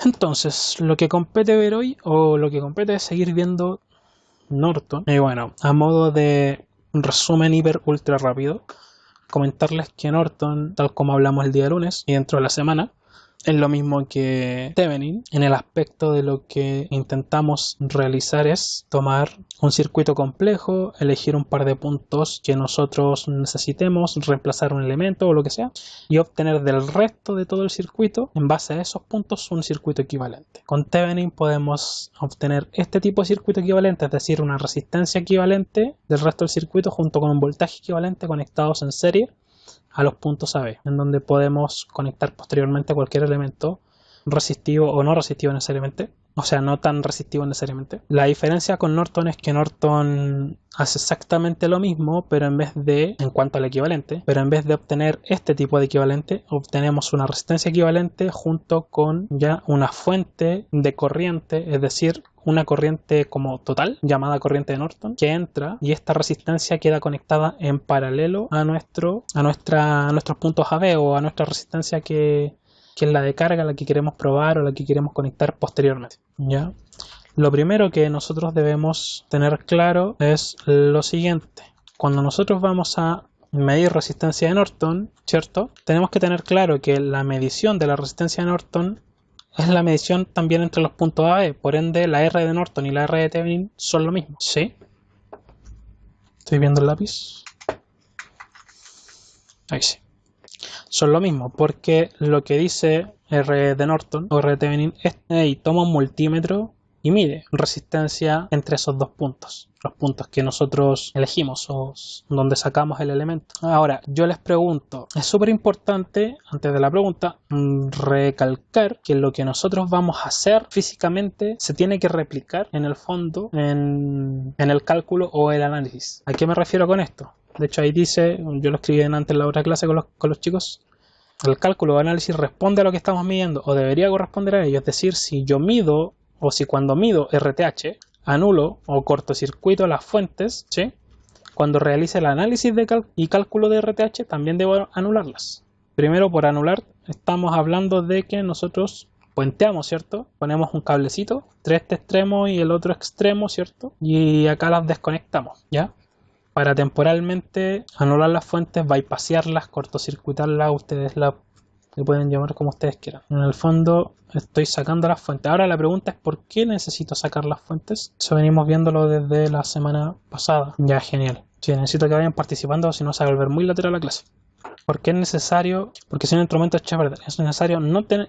Entonces, lo que compete ver hoy, o lo que compete es seguir viendo Norton. Y bueno, a modo de resumen hiper ultra rápido, comentarles que Norton, tal como hablamos el día lunes y dentro de la semana, es lo mismo que Thevenin. En el aspecto de lo que intentamos realizar es tomar un circuito complejo, elegir un par de puntos que nosotros necesitemos, reemplazar un elemento o lo que sea, y obtener del resto de todo el circuito, en base a esos puntos, un circuito equivalente. Con Thevenin podemos obtener este tipo de circuito equivalente, es decir, una resistencia equivalente del resto del circuito junto con un voltaje equivalente conectados en serie a los puntos AB, en donde podemos conectar posteriormente cualquier elemento resistivo o no resistivo necesariamente, o sea, no tan resistivo necesariamente. La diferencia con Norton es que Norton hace exactamente lo mismo, pero en vez de, en cuanto al equivalente, pero en vez de obtener este tipo de equivalente, obtenemos una resistencia equivalente junto con ya una fuente de corriente, es decir, una corriente como total, llamada corriente de Norton, que entra y esta resistencia queda conectada en paralelo a nuestros puntos AB o a nuestra resistencia que es la de carga, la que queremos probar o la que queremos conectar posteriormente, ¿ya? Lo primero que nosotros debemos tener claro es lo siguiente. Cuando nosotros vamos a medir resistencia de Norton, ¿cierto? Tenemos que tener claro que la medición de la resistencia de Norton es la medición también entre los puntos AB, por ende la R de Norton y la R de Thevenin son lo mismo, ¿sí? Estoy viendo el lápiz. Ahí sí. Son lo mismo, porque lo que dice R de Norton o R de Thevenin es que toma un multímetro y mide resistencia entre esos dos puntos, los puntos que nosotros elegimos o donde sacamos el elemento. Ahora, yo les pregunto, es súper importante, antes de la pregunta, recalcar que lo que nosotros vamos a hacer físicamente se tiene que replicar en el fondo en el cálculo o el análisis. ¿A qué me refiero con esto? De hecho, ahí dice, yo lo escribí antes en la otra clase con los chicos, el cálculo o análisis responde a lo que estamos midiendo o debería corresponder a ello. Es decir, si yo mido o si cuando mido RTH anulo o cortocircuito las fuentes, ¿sí? Cuando realice el análisis y cálculo de RTH también debo anularlas. Primero, por anular, estamos hablando de que nosotros puenteamos, ¿cierto? Ponemos un cablecito entre este extremo y el otro extremo, ¿cierto? Y acá las desconectamos, ¿ya? Para temporalmente anular las fuentes, bypasearlas, cortocircuitarlas, ustedes la pueden llamar como ustedes quieran. En el fondo estoy sacando las fuentes. Ahora la pregunta es ¿por qué necesito sacar las fuentes? Eso venimos viéndolo desde la semana pasada. Ya, genial. Sí, necesito que vayan participando, si no se va a volver muy lateral la clase. ¿Por qué es necesario? Porque si un instrumento es Shepard, es necesario no tener,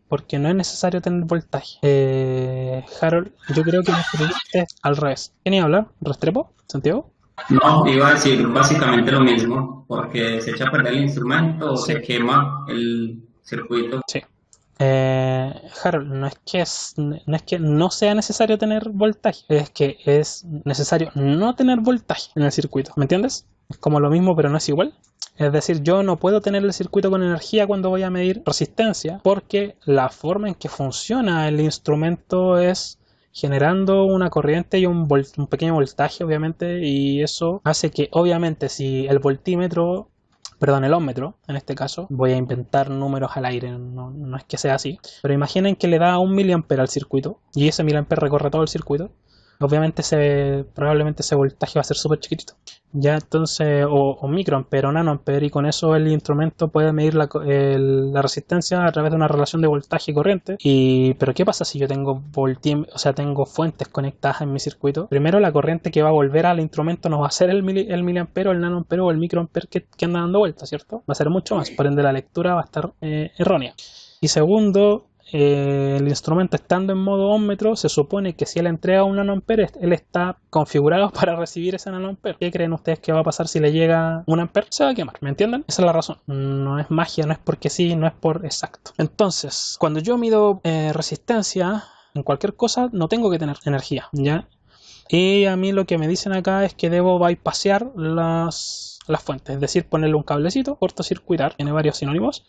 porque no es necesario tener voltaje. Harold, yo creo que me escribiste al revés. ¿Quién iba a hablar? ¿Restrepo? ¿Santiago? No, iba a decir básicamente lo mismo, porque se echa a perder el instrumento o Sí. se quema el circuito. Sí. Harold, no es que no sea necesario tener voltaje, es que es necesario no tener voltaje en el circuito, ¿me entiendes? Es como lo mismo, pero no es igual. Es decir, yo no puedo tener el circuito con energía cuando voy a medir resistencia, porque la forma en que funciona el instrumento es generando una corriente y un pequeño voltaje, obviamente, y eso hace que, obviamente, si el voltímetro, perdón, el ómetro, en este caso, voy a inventar números al aire, no es que sea así, pero imaginen que le da 1 miliampere al circuito y ese miliampere recorre todo el circuito. Obviamente probablemente ese voltaje va a ser súper chiquitito. Ya entonces, o microampere o nanoampere, y con eso el instrumento puede medir la resistencia a través de una relación de voltaje y corriente. Pero ¿qué pasa si yo tengo tengo fuentes conectadas en mi circuito? Primero, la corriente que va a volver al instrumento no va a ser el miliampere, o el nanoampere o el microampere que anda dando vueltas, ¿cierto? Va a ser mucho más, por ende la lectura va a estar errónea. Y segundo, el instrumento estando en modo ómmetro, se supone que si él entrega un nanoampere, él está configurado para recibir ese nanoampere. ¿Qué creen ustedes que va a pasar si le llega un ampere? Se va a quemar, ¿me entienden? Esa es la razón. No es magia, no es porque sí, no es por exacto. Entonces, cuando yo mido resistencia en cualquier cosa, no tengo que tener energía, ¿ya? Y a mí lo que me dicen acá es que debo bypasear las fuentes, es decir, ponerle un cablecito, cortocircuitar, tiene varios sinónimos,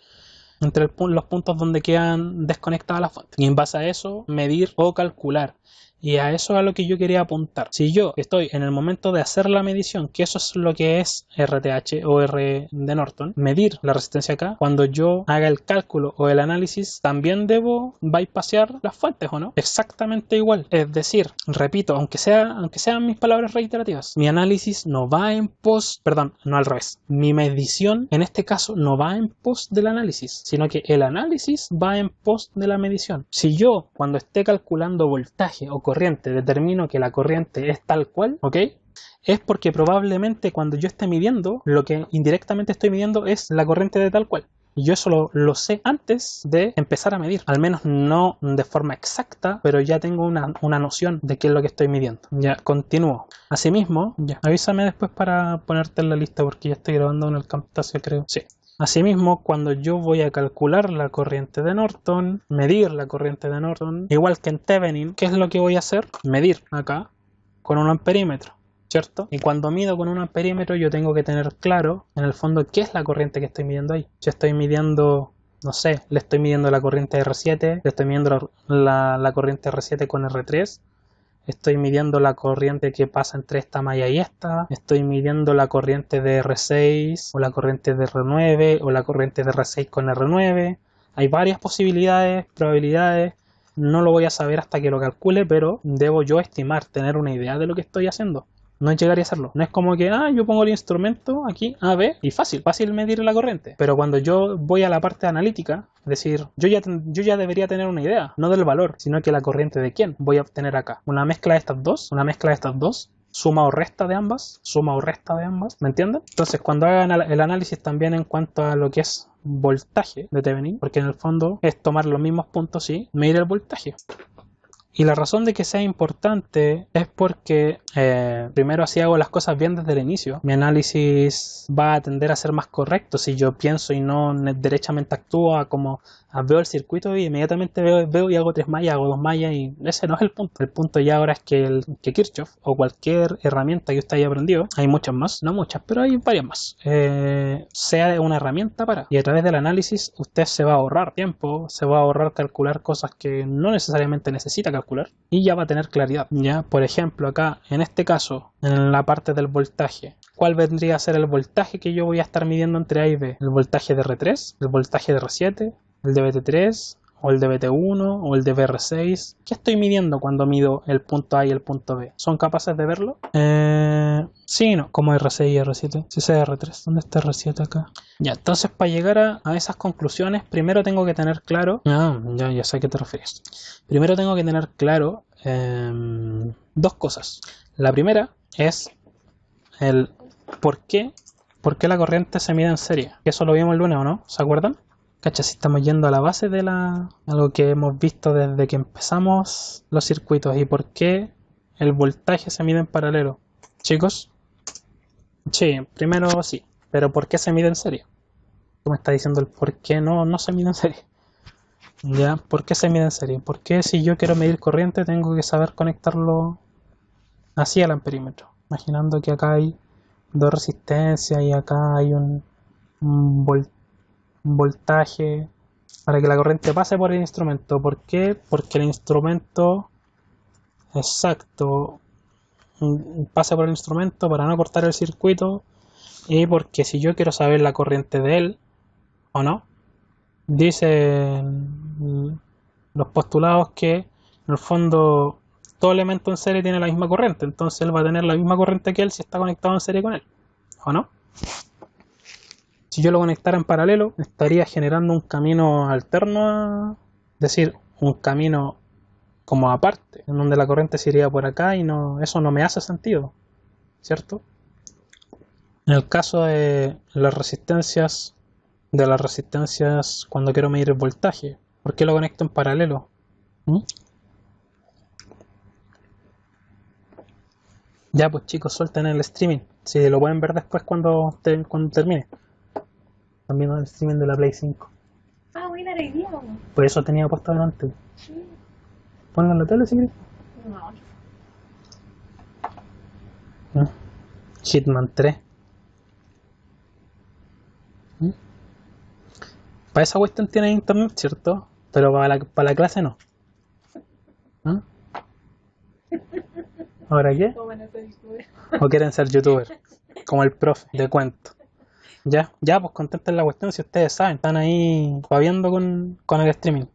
entre los puntos donde quedan desconectadas las fuentes. Y en base a eso, medir o calcular. Y a eso es a lo que yo quería apuntar. Si yo estoy en el momento de hacer la medición, que eso es lo que es RTH o R de Norton, medir la resistencia acá, cuando yo haga el cálculo o el análisis, también debo bypassear las fuentes, ¿o no? Exactamente igual. Es decir, repito, aunque sean mis palabras reiterativas, mi análisis no va en pos, perdón, no al revés. Mi medición en este caso no va en pos del análisis, sino que el análisis va en pos de la medición. Si yo cuando esté calculando voltaje o corriente determino que la corriente es tal cual, ¿ok? Es porque probablemente cuando yo esté midiendo, lo que indirectamente estoy midiendo es la corriente de tal cual. Y yo eso lo sé antes de empezar a medir. Al menos no de forma exacta, pero ya tengo una noción de qué es lo que estoy midiendo. Ya, continúo. Asimismo, ya, avísame después para ponerte en la lista porque ya estoy grabando en el Camtasia, creo. Sí. Asimismo, cuando yo voy a calcular la corriente de Norton, medir la corriente de Norton, igual que en Thevenin, ¿qué es lo que voy a hacer? Medir acá con un amperímetro, ¿cierto? Y cuando mido con un amperímetro yo tengo que tener claro, en el fondo, qué es la corriente que estoy midiendo ahí. Si estoy midiendo, no sé, le estoy midiendo la corriente R7, le estoy midiendo la corriente R7 con R3, estoy midiendo la corriente que pasa entre esta malla y esta, estoy midiendo la corriente de R6 o la corriente de R9 o la corriente de R6 con R9. Hay varias posibilidades, probabilidades. No lo voy a saber hasta que lo calcule, pero debo yo estimar, tener una idea de lo que estoy haciendo. No es llegar y hacerlo. No es como que, yo pongo el instrumento aquí, A, B, y fácil medir la corriente. Pero cuando yo voy a la parte analítica, es decir, yo ya debería tener una idea, no del valor, sino que la corriente de quién voy a obtener acá. Una mezcla de estas dos, suma o resta de ambas, ¿me entienden? Entonces, cuando hagan el análisis también en cuanto a lo que es voltaje de Thevenin, porque en el fondo es tomar los mismos puntos y medir el voltaje. Y la razón de que sea importante es porque primero así hago las cosas bien desde el inicio. Mi análisis va a tender a ser más correcto si yo pienso y no derechamente actúo como veo el circuito y inmediatamente veo y hago 3 mallas, hago 2 mallas y ese no es el punto. El punto ya ahora es que Kirchhoff o cualquier herramienta que usted haya aprendido, hay muchas más, no muchas, pero hay varias más, sea una herramienta para. Y a través del análisis usted se va a ahorrar tiempo, se va a ahorrar calcular cosas que no necesariamente necesita calcular y ya va a tener claridad. Ya, por ejemplo, acá en este caso, en la parte del voltaje, ¿cuál vendría a ser el voltaje que yo voy a estar midiendo entre A y B? ¿El voltaje de R3? ¿El voltaje de R7? ¿El de BT3? ¿O el de BT1? ¿O el de BR6? ¿Qué estoy midiendo cuando mido el punto A y el punto B? ¿Son capaces de verlo? Sí y no, como R6 y R7. Si es R3, ¿dónde está R7 acá? Ya, entonces para llegar a esas conclusiones, primero tengo que tener claro... ya sé a qué te refieres. Primero tengo que tener claro dos cosas. La primera es el por qué la corriente se mide en serie. Eso lo vimos el lunes, ¿o no? ¿Se acuerdan? Cacha, si estamos yendo a la base de algo que hemos visto desde que empezamos los circuitos y por qué el voltaje se mide en paralelo. Chicos, sí, primero sí, pero ¿por qué se mide en serie? Tú me estás diciendo el por qué no se mide en serie. Ya, ¿por qué se mide en serie? ¿Por qué si yo quiero medir corriente tengo que saber conectarlo así al amperímetro? Imaginando que acá hay dos resistencias y acá hay un voltaje para que la corriente pase por el instrumento. ¿Por qué? Porque el instrumento exacto pase por el instrumento para no cortar el circuito y porque si yo quiero saber la corriente de él o no, dicen los postulados que en el fondo todo elemento en serie tiene la misma corriente, entonces él va a tener la misma corriente que él si está conectado en serie con él, ¿o no? Si yo lo conectara en paralelo, estaría generando un camino alterno, es decir, un camino como aparte, en donde la corriente se iría por acá y eso no me hace sentido, ¿cierto? En el caso de las resistencias, cuando quiero medir el voltaje, ¿por qué lo conecto en paralelo? Ya pues chicos, suelten el streaming, si lo pueden ver después cuando termine. También el streaming de la Play 5. Buena idea. Por eso tenía puesto delante. Ponlo en la tele si quieres. No. Hitman 3. Para esa cuestión tiene internet, ¿cierto? Pero para la clase no. ¿Ahora qué? ¿Cómo van a ser youtuber? ¿O quieren ser youtuber? Como el profe de cuento. Ya, pues contenten la cuestión si ustedes saben, están ahí paviando con el streaming.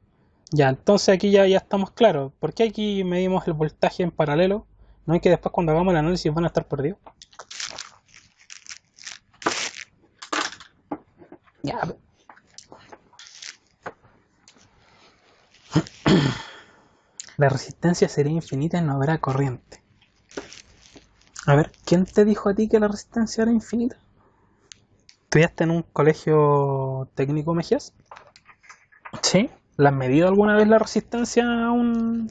Ya, entonces aquí ya estamos claros. ¿Por qué aquí medimos el voltaje en paralelo? No hay que después cuando hagamos el análisis van a estar perdidos. Ya. La resistencia sería infinita y no habrá corriente. A ver, ¿quién te dijo a ti que la resistencia era infinita? ¿Estudiaste en un colegio técnico, Mejías? ¿Sí? ¿Le has medido alguna vez la resistencia a un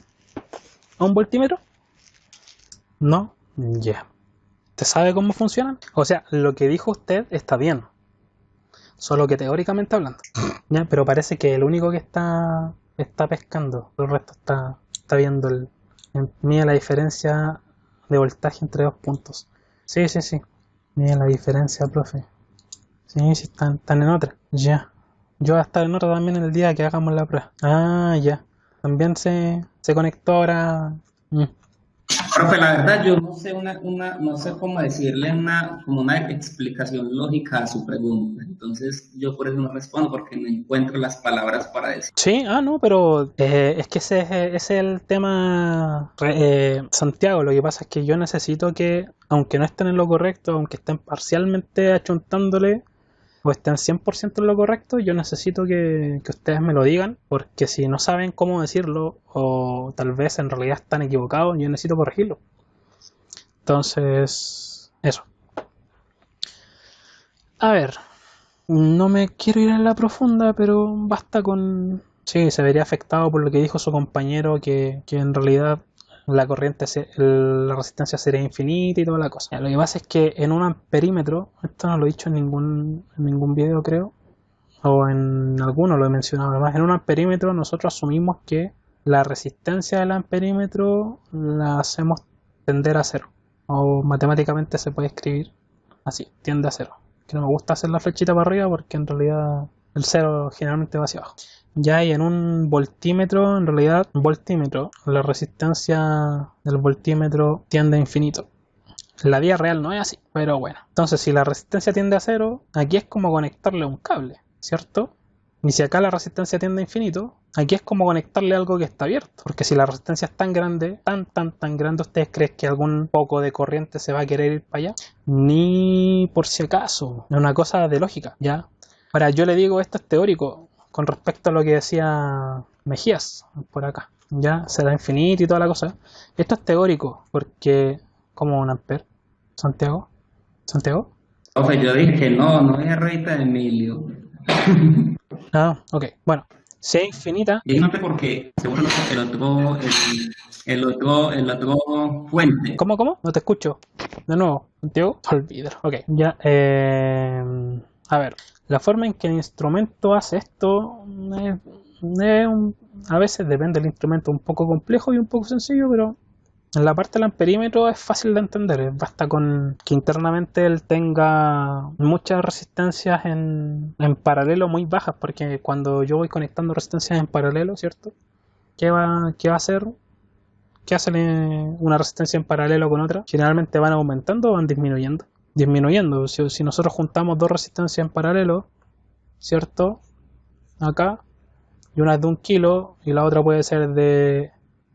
voltímetro? No. Ya. ¿Te sabe cómo funcionan? O sea, lo que dijo usted está bien. Solo que teóricamente hablando. Ya, pero parece que el único que está pescando, el resto está viendo mide la diferencia de voltaje entre dos puntos. Sí. Mide la diferencia, profe. Sí, están en otra. Ya. Yo voy a estar en otra también el día que hagamos la prueba. Ah, ya. También se conectó ahora. Profe, la verdad yo no sé no sé cómo decirle como una explicación lógica a su pregunta. Entonces yo por eso no respondo porque no encuentro las palabras para decir. Sí, no, pero es que ese es el tema, Santiago. Lo que pasa es que yo necesito que, aunque no estén en lo correcto, aunque estén parcialmente achuntándole o estén 100% en lo correcto, yo necesito que ustedes me lo digan, porque si no saben cómo decirlo o tal vez en realidad están equivocados, yo necesito corregirlo. Entonces, eso. A ver, no me quiero ir en la profunda, pero basta con... Sí, se vería afectado por lo que dijo su compañero, que en realidad la corriente, la resistencia sería infinita y toda la cosa. Lo que pasa es que en un amperímetro, esto no lo he dicho en ningún video creo, o en alguno lo he mencionado además, en un amperímetro nosotros asumimos que la resistencia del amperímetro la hacemos tender a cero, o matemáticamente se puede escribir así, tiende a cero. Que no me gusta hacer la flechita para arriba porque en realidad el cero generalmente va hacia abajo. Ya, y en un voltímetro, en realidad, la resistencia del voltímetro tiende a infinito. En la vida real no es así, pero bueno. Entonces, si la resistencia tiende a cero, aquí es como conectarle un cable, ¿cierto? Y si acá la resistencia tiende a infinito, aquí es como conectarle algo que está abierto. Porque si la resistencia es tan grande, tan grande, ¿ustedes creen que algún poco de corriente se va a querer ir para allá? Ni por si acaso. Es una cosa de lógica, ¿ya? Ahora, yo le digo, esto es teórico con respecto a lo que decía Mejías por acá. Ya, será infinito y toda la cosa. Esto es teórico, porque... ¿Cómo un amper? ¿Santiago? ¿Santiago? Profe, yo dije que no es Rita de Emilio. Ah, ok. Bueno, si es infinita... Y no sé por qué, seguro el otro fuente. ¿Cómo? No te escucho. De nuevo, Santiago. Olvídalo. Ok, ya. A ver, la forma en que el instrumento hace esto a veces depende del instrumento, un poco complejo y un poco sencillo, pero en la parte del amperímetro es fácil de entender. Basta con que internamente él tenga muchas resistencias en paralelo muy bajas, porque cuando yo voy conectando resistencias en paralelo, ¿cierto? ¿Qué va a hacer? ¿Qué hace una resistencia en paralelo con otra? Generalmente van aumentando o van disminuyendo. Disminuyendo. Si nosotros juntamos dos resistencias en paralelo, ¿cierto? Acá, y una es de 1 kilo y la otra puede ser de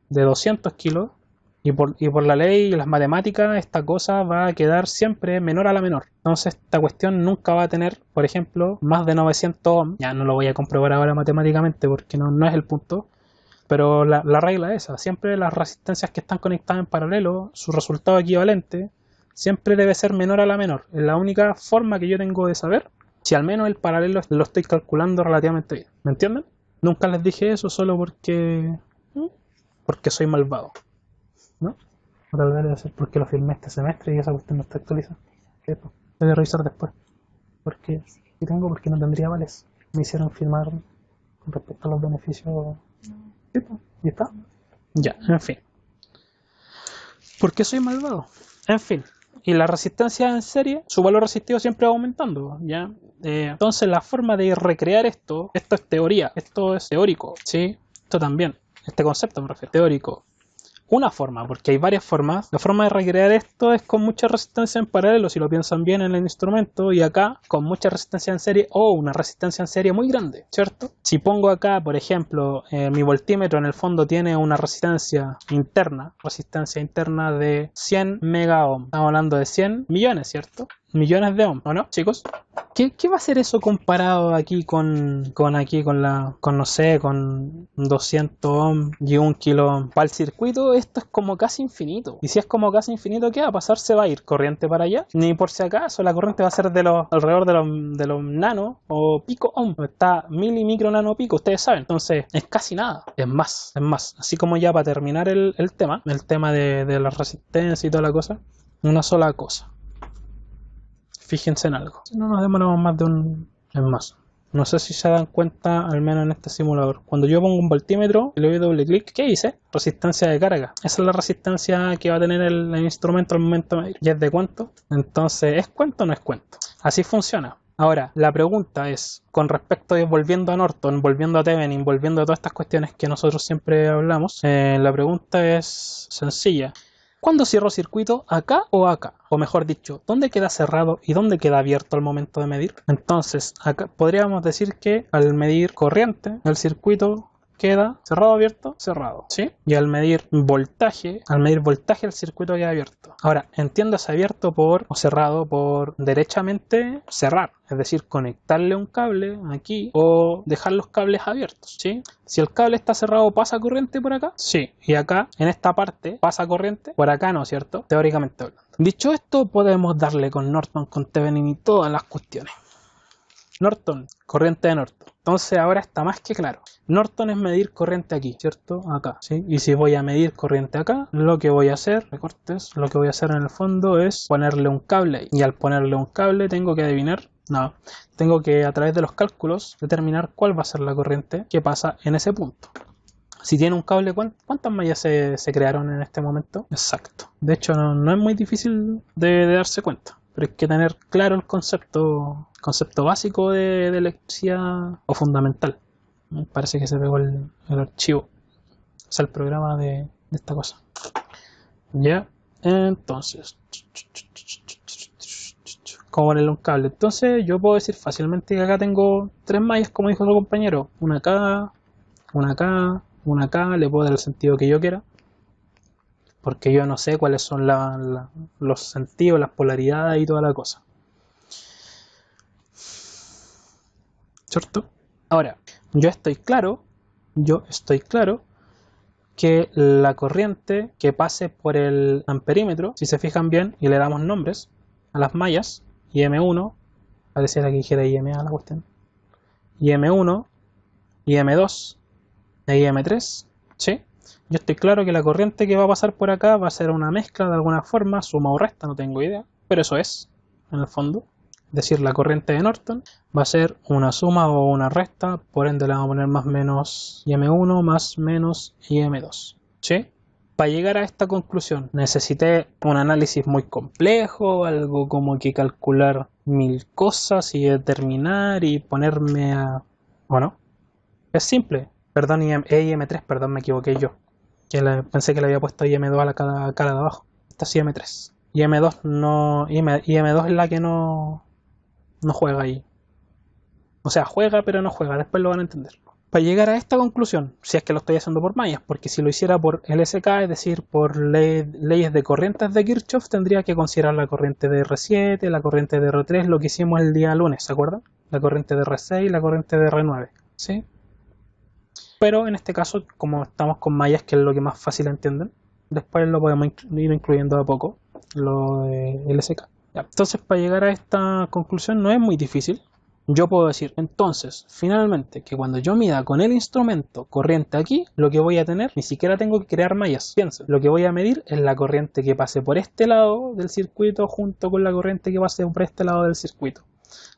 200 kilos, y por la ley y las matemáticas, esta cosa va a quedar siempre menor a la menor. Entonces esta cuestión nunca va a tener, por ejemplo, más de 900 ohms. Ya no lo voy a comprobar ahora matemáticamente porque no es el punto. Pero la regla es esa, siempre las resistencias que están conectadas en paralelo, su resultado equivalente, siempre debe ser menor a la menor. Es la única forma que yo tengo de saber si al menos el paralelo lo estoy calculando relativamente bien. ¿Me entienden? Nunca les dije eso solo porque soy malvado, ¿no? O tal vez debe ser porque lo filmé este semestre y esa cuestión no está actualizada. Voy a revisar después. Porque si tengo, porque no tendría vales. Me hicieron firmar con respecto a los beneficios. ¿Y está? Ya, en fin. ¿Por qué soy malvado? En fin. Y la resistencia en serie, su valor resistivo siempre va aumentando, ¿ya? Entonces la forma de recrear esto es teoría, esto es teórico, ¿sí? Esto también, este concepto me refiero, teórico. una forma, porque hay varias formas. La forma de recrear esto es con mucha resistencia en paralelo, si lo piensan bien en el instrumento, y acá con mucha resistencia en serie o una resistencia en serie muy grande, ¿cierto? Si pongo acá, por ejemplo, mi voltímetro en el fondo tiene una resistencia interna de 100 megaohm. Estamos hablando de 100 millones, ¿cierto? Millones de ohms, ¿o no, chicos? ¿Qué va a ser eso comparado aquí con 200 ohms y 1 kilo ohm? Para el circuito esto es como casi infinito. Y si es como casi infinito, ¿qué va a pasar? Se va a ir corriente para allá. Ni por si acaso la corriente va a ser alrededor de los nano o pico ohm. Está mil y micro nano pico, ustedes saben. Entonces es casi nada. Es más. Así como ya para terminar el tema de la resistencia y toda la cosa, una sola cosa. Fíjense en algo. No nos demoramos más de es más. No sé si se dan cuenta, al menos en este simulador. Cuando yo pongo un voltímetro y le doy doble clic, ¿qué dice? Resistencia de carga. Esa es la resistencia que va a tener el instrumento al momento de medir. ¿Y es de cuánto? Entonces, ¿es cuánto o no es cuánto? Así funciona. Ahora, la pregunta es, con respecto volviendo a Norton, volviendo a Thevenin, volviendo a todas estas cuestiones que nosotros siempre hablamos, la pregunta es sencilla. ¿Cuándo cierro circuito? ¿Acá o acá? O mejor dicho, ¿dónde queda cerrado y dónde queda abierto al momento de medir? Entonces, acá podríamos decir que al medir corriente, el circuito queda cerrado, abierto, cerrado, ¿sí? Y al medir voltaje, el circuito queda abierto. Ahora, entiéndase abierto o cerrado por derechamente cerrar, es decir, conectarle un cable aquí o dejar los cables abiertos, ¿sí? Si el cable está cerrado, ¿pasa corriente por acá? Sí. Y acá, en esta parte, ¿pasa corriente? Por acá no, ¿cierto? Teóricamente hablando. Dicho esto, podemos darle con Norton, con Thevenin y todas las cuestiones. Norton, corriente de Norton. Entonces ahora está más que claro. Norton es medir corriente aquí, ¿cierto? Acá, ¿sí? Y si voy a medir corriente acá, lo que voy a hacer, recortes, lo que voy a hacer en el fondo es ponerle un cable ahí. Y al ponerle un cable tengo que adivinar, tengo que a través de los cálculos determinar cuál va a ser la corriente que pasa en ese punto. Si tiene un cable, ¿cuántas mallas se crearon en este momento? Exacto. De hecho, no es muy difícil de darse cuenta. Pero hay que tener claro el concepto básico de electricidad o fundamental. Me parece que se pegó el archivo, o sea, el programa de esta cosa. Ya, entonces, ¿cómo ponerle un cable? Entonces yo puedo decir fácilmente que acá tengo 3 mallas, como dijo otro compañero. Una acá, le puedo dar el sentido que yo quiera. Porque yo no sé cuáles son los sentidos, las polaridades y toda la cosa. ¿Cierto? Ahora, yo estoy claro que la corriente que pase por el amperímetro, si se fijan bien y le damos nombres a las mallas, IM1, pareciera que dijera IMA la cuestión, IM1, IM2 e IM3, ¿sí? Yo estoy claro que la corriente que va a pasar por acá va a ser una mezcla de alguna forma, suma o resta, no tengo idea, pero eso es, en el fondo. Es decir, la corriente de Norton va a ser una suma o una resta, por ende le vamos a poner más menos IM1 más menos IM2, ¿sí? Para llegar a esta conclusión necesité un análisis muy complejo, algo como que calcular 1000 cosas y determinar y ponerme a... Bueno, es simple, perdón, IM3, perdón, me equivoqué yo. Pensé que le había puesto IM2 a la cara de abajo. Esta es IM3. IM2 no. IM2 es la que no juega ahí. O sea, juega pero no juega. Después lo van a entender. Para llegar a esta conclusión, si es que lo estoy haciendo por mallas, porque si lo hiciera por LSK, es decir, por leyes de corrientes de Kirchhoff, tendría que considerar la corriente de R7, la corriente de R3, lo que hicimos el día lunes, ¿se acuerdan? La corriente de R6 y la corriente de R9, ¿sí? Pero en este caso, como estamos con mallas, que es lo que más fácil entienden, después lo podemos ir incluyendo de a poco, lo de LSK. Ya. Entonces, para llegar a esta conclusión no es muy difícil. Yo puedo decir, entonces, finalmente, que cuando yo mida con el instrumento corriente aquí, lo que voy a tener, ni siquiera tengo que crear mallas. Piensen, lo que voy a medir es la corriente que pase por este lado del circuito junto con la corriente que pase por este lado del circuito.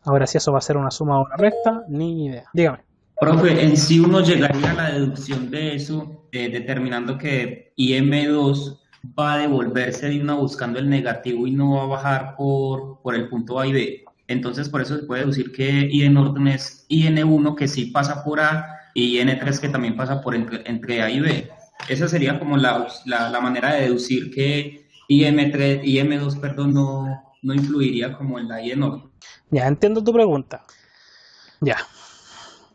Ahora, si eso va a ser una suma o una resta, ni idea. Dígame. Profe, en sí uno llegaría a la deducción de eso, determinando que IM2 va a devolverse de una buscando el negativo y no va a bajar por el punto A y B. Entonces, por eso se puede deducir que I de Norton es IN1, que sí pasa por A, y IN3, que también pasa por entre A y B. Esa sería como la manera de deducir que IM3, IM2, perdón, no influiría como en la I de Norton. Ya, entiendo tu pregunta. Ya,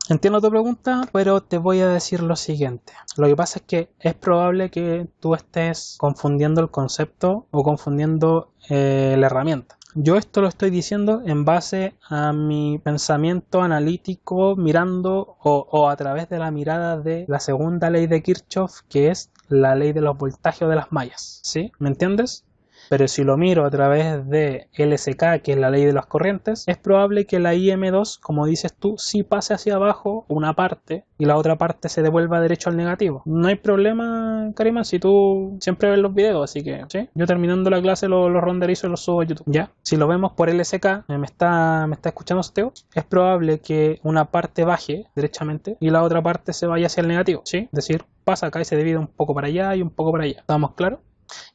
entiendo tu pregunta, pero te voy a decir lo siguiente. Lo que pasa es que es probable que tú estés confundiendo el concepto o confundiendo la herramienta. Yo esto lo estoy diciendo en base a mi pensamiento analítico mirando o a través de la mirada de la segunda ley de Kirchhoff, que es la ley de los voltajes de las mallas. ¿Sí? ¿Me entiendes? Pero si lo miro a través de LSK, que es la ley de las corrientes, es probable que la IM2, como dices tú, sí pase hacia abajo una parte y la otra parte se devuelva derecho al negativo. No hay problema, Karima, si tú siempre ves los videos, así que, ¿sí? Yo terminando la clase los renderizo y los subo a YouTube. ¿Ya? Si lo vemos por LSK, me está escuchando Steo, es probable que una parte baje derechamente y la otra parte se vaya hacia el negativo, ¿sí? Es decir, pasa acá y se divide un poco para allá y un poco para allá. ¿Estamos claros?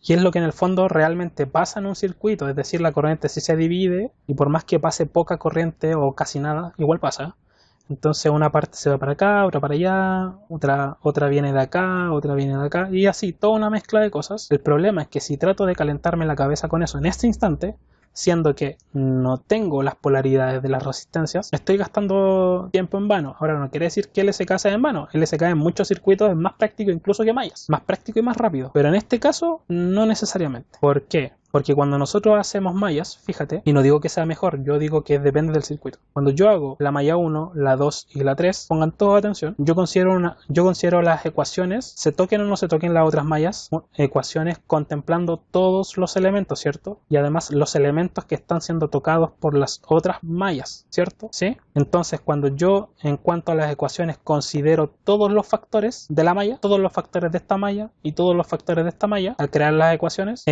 Y es lo que en el fondo realmente pasa en un circuito, es decir, la corriente sí se divide y por más que pase poca corriente o casi nada, igual pasa. Entonces una parte se va para acá, otra para allá, otra viene de acá, otra viene de acá y así, toda una mezcla de cosas. El problema es que si trato de calentarme la cabeza con eso en este instante, siendo que no tengo las polaridades de las resistencias, estoy gastando tiempo en vano. Ahora no quiere decir que LSK sea en vano. LSK en muchos circuitos es más práctico incluso que mallas, más práctico y más rápido, pero en este caso no necesariamente. ¿Por qué? Porque cuando nosotros hacemos mallas, fíjate, y no digo que sea mejor, yo digo que depende del circuito. Cuando yo hago la malla 1, la 2 y la 3, pongan toda atención, yo considero las ecuaciones, se toquen o no se toquen las otras mallas, ecuaciones contemplando todos los elementos, ¿cierto? Y además los elementos que están siendo tocados por las otras mallas, ¿cierto? ¿Sí? Entonces, cuando yo, en cuanto a las ecuaciones, considero todos los factores de la malla, todos los factores de esta malla y todos los factores de esta malla, al crear las ecuaciones,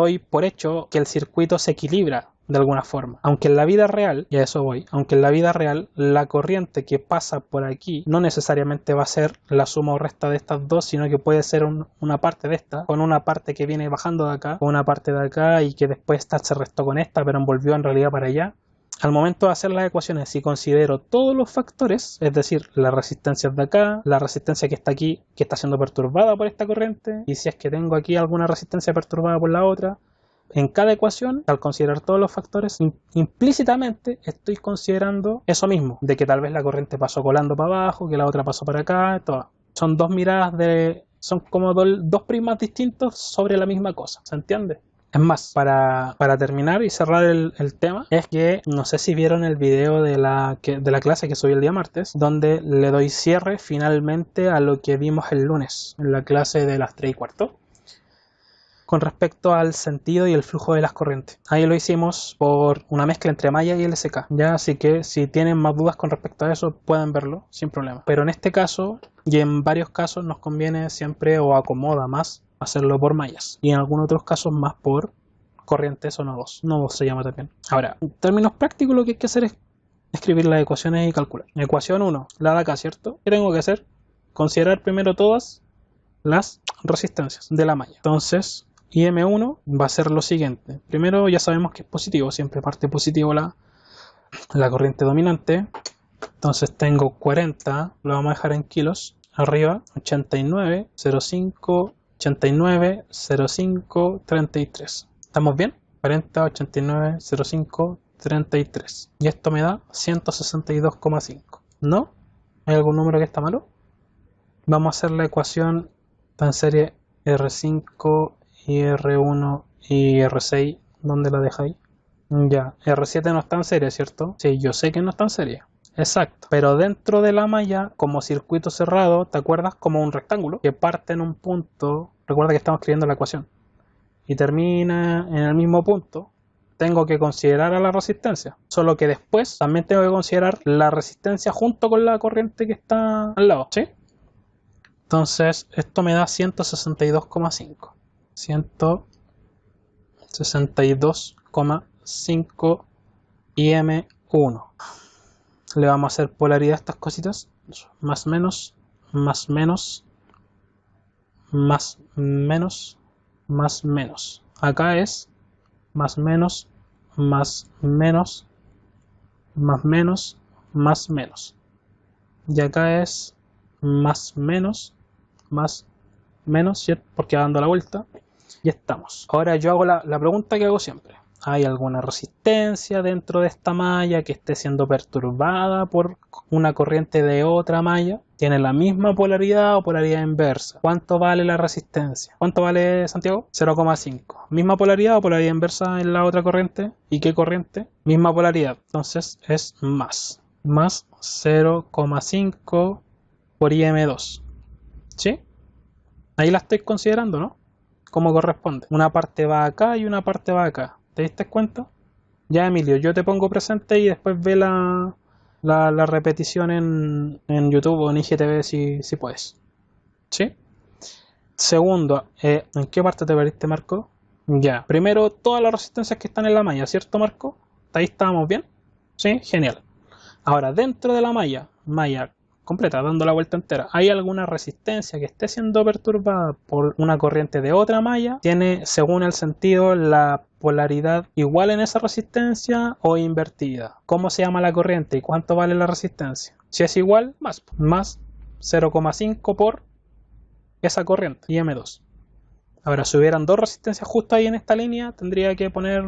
doy por hecho que el circuito se equilibra de alguna forma. Aunque en la vida real, y a eso voy, aunque en la vida real la corriente que pasa por aquí no necesariamente va a ser la suma o resta de estas dos, sino que puede ser una parte de esta, con una parte que viene bajando de acá, con una parte de acá y que después esta se restó con esta, pero envolvió en realidad para allá. Al momento de hacer las ecuaciones, si considero todos los factores, es decir, las resistencias de acá, la resistencia que está aquí, que está siendo perturbada por esta corriente, y si es que tengo aquí alguna resistencia perturbada por la otra, en cada ecuación, al considerar todos los factores, implícitamente estoy considerando eso mismo, de que tal vez la corriente pasó colando para abajo, que la otra pasó para acá, todo. Son dos miradas son como dos prismas distintos sobre la misma cosa, ¿se entiende? Es más, para terminar y cerrar el tema, es que no sé si vieron el video de la clase que subí el día martes, donde le doy cierre finalmente a lo que vimos el lunes, en la clase de las 3:15, con respecto al sentido y el flujo de las corrientes. Ahí lo hicimos por una mezcla entre malla y LSK, ¿ya? Así que si tienen más dudas con respecto a eso, pueden verlo sin problema. Pero en este caso, y en varios casos, nos conviene siempre o acomoda más hacerlo por mallas y en algunos otros casos más por corrientes o nodos. Nodos se llama también. Ahora, en términos prácticos lo que hay que hacer es escribir las ecuaciones y calcular. Ecuación 1, la de acá, ¿cierto? ¿Qué tengo que hacer? Considerar primero todas las resistencias de la malla. Entonces, IM1 va a ser lo siguiente. Primero ya sabemos que es positivo, siempre parte positivo la corriente dominante. Entonces tengo 40, lo vamos a dejar en kilos, arriba 89, 0,5, 89, 0,5, 33. ¿Estamos bien? 40, 89, 0,5, 33. Y esto me da 162,5. ¿No? ¿Hay algún número que está malo? Vamos a hacer la ecuación en serie R5 y R1 y R6. ¿Dónde la dejáis? Ya, R7 no está en serie, ¿cierto? Sí, yo sé que no está en serie. Exacto, pero dentro de la malla, como circuito cerrado, ¿te acuerdas? Como un rectángulo que parte en un punto. Recuerda que estamos escribiendo la ecuación y termina en el mismo punto. Tengo que considerar a la resistencia, solo que después también tengo que considerar la resistencia junto con la corriente que está al lado, ¿sí? Entonces esto me da 162,5 162,5 IM1. Le vamos a hacer polaridad a estas cositas, más menos, más menos, más menos, más menos. Acá es más menos, más menos, más menos, más menos. Y acá es más menos, más menos, ¿cierto? Porque va dando la vuelta. Y estamos. Ahora yo hago la pregunta que hago siempre. ¿Hay alguna resistencia dentro de esta malla que esté siendo perturbada por una corriente de otra malla? ¿Tiene la misma polaridad o polaridad inversa? ¿Cuánto vale la resistencia? ¿Cuánto vale, Santiago? 0,5. ¿Misma polaridad o polaridad inversa en la otra corriente? ¿Y qué corriente? Misma polaridad. Entonces es más. Más 0,5 por IM2. ¿Sí? Ahí la estoy considerando, ¿no? Como corresponde. Una parte va acá y una parte va acá. ¿Te diste cuenta? Ya, Emilio, yo te pongo presente y después ve la repetición en YouTube o en IGTV si puedes. ¿Sí? Segundo, ¿en qué parte te perdiste, Marco? Ya, primero todas las resistencias que están en la malla, ¿cierto, Marco? Ahí estábamos bien. Sí, genial. Ahora, dentro de la malla completa, dando la vuelta entera, ¿hay alguna resistencia que esté siendo perturbada por una corriente de otra malla? ¿Tiene, según el sentido, la polaridad igual en esa resistencia o invertida? ¿Cómo se llama la corriente y cuánto vale la resistencia? Si es igual, más 0,5 por esa corriente, IM2. Ahora, si hubieran dos resistencias justo ahí en esta línea, tendría que poner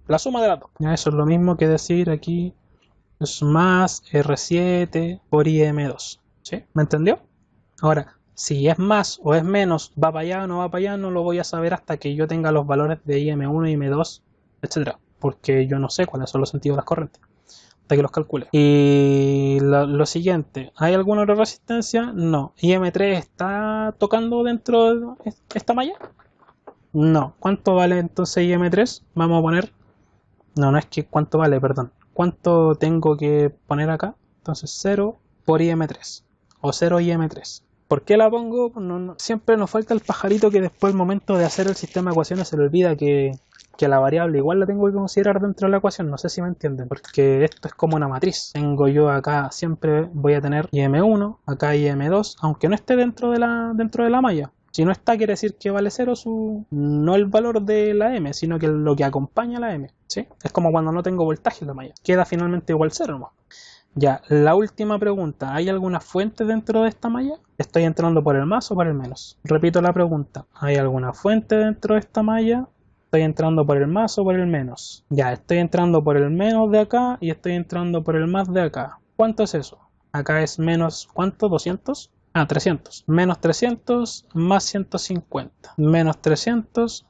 la suma de las dos. Ya, eso es lo mismo que decir aquí es más R7 por IM2. ¿Sí? ¿Me entendió? Ahora, si es más o es menos, va para allá o no va para allá, no lo voy a saber hasta que yo tenga los valores de IM1, IM2, etc. Porque yo no sé cuáles son los sentidos de las corrientes. Hasta que los calcule. Y lo siguiente, ¿hay alguna otra resistencia? No. ¿IM3 está tocando dentro de esta malla? No. ¿Cuánto vale entonces IM3? Vamos a poner... No es que cuánto vale, perdón. ¿Cuánto tengo que poner acá? Entonces 0 por IM3 o 0 IM3. ¿Por qué la pongo? Siempre nos falta el pajarito que después al momento de hacer el sistema de ecuaciones se le olvida que la variable igual la tengo que considerar dentro de la ecuación. No sé si me entienden, porque esto es como una matriz. Tengo yo acá, siempre voy a tener IM1, acá IM2, aunque no esté dentro de la malla. Si no está, quiere decir que vale 0 no el valor de la M, sino que lo que acompaña a la M. ¿Sí? Es como cuando no tengo voltaje en la malla. Queda finalmente igual 0 nomás. Ya, la última pregunta. ¿Hay alguna fuente dentro de esta malla? ¿Estoy entrando por el más o por el menos? Repito la pregunta. ¿Hay alguna fuente dentro de esta malla? ¿Estoy entrando por el más o por el menos? Ya, estoy entrando por el menos de acá y estoy entrando por el más de acá. ¿Cuánto es eso? Acá es menos, ¿cuánto? ¿200? 300. Menos 300 más 150. Menos 300,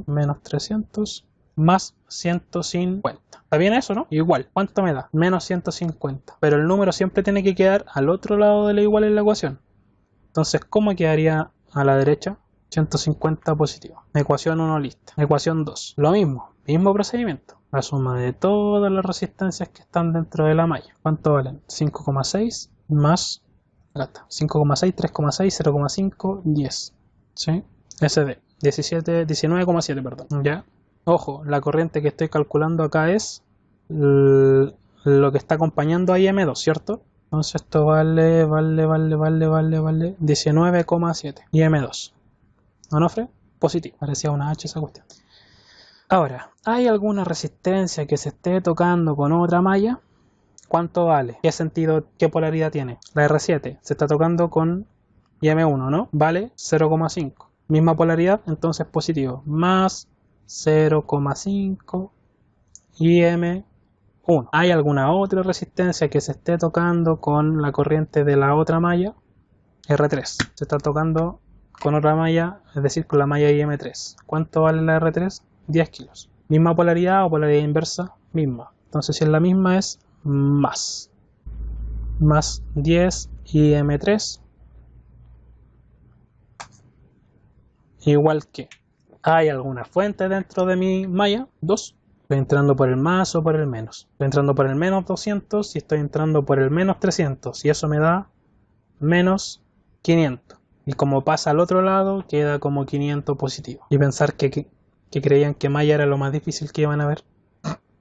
menos 300 más 150. ¿Está bien eso, no? Igual, ¿cuánto me da? Menos 150. Pero el número siempre tiene que quedar al otro lado de la igual en la ecuación. Entonces, ¿cómo quedaría a la derecha? 150 positivo. Ecuación 1 lista. Ecuación 2. Lo mismo procedimiento. La suma de todas las resistencias que están dentro de la malla. ¿Cuánto valen? 5,6 más 5,6, 3,6, 0,5, 10. ¿Sí? SD. 19,7, perdón. ¿Ya? Ojo, la corriente que estoy calculando acá es lo que está acompañando a IM2, ¿cierto? Entonces esto vale 19,7. IM2. ¿Onofre? Positivo. Parecía una H esa cuestión. Ahora, ¿hay alguna resistencia que se esté tocando con otra malla? ¿Cuánto vale? ¿Qué sentido, qué polaridad tiene? La R7 se está tocando con IM1, ¿no? Vale 0,5. Misma polaridad, entonces positivo. Más 0,5 IM1. ¿Hay alguna otra resistencia que se esté tocando con la corriente de la otra malla? R3. Se está tocando con otra malla, es decir, con la malla IM3. ¿Cuánto vale la R3? 10 kilos. ¿Misma polaridad o polaridad inversa? Misma. Entonces si es la misma es más 10 IM3 igual que ¿hay alguna fuente dentro de mi malla? 2. Estoy entrando por el más o por el menos. Estoy entrando por el menos 200 y estoy entrando por el menos 300 y eso me da menos 500 y como pasa al otro lado queda como 500 positivo. Y pensar que creían que malla era lo más difícil que iban a ver.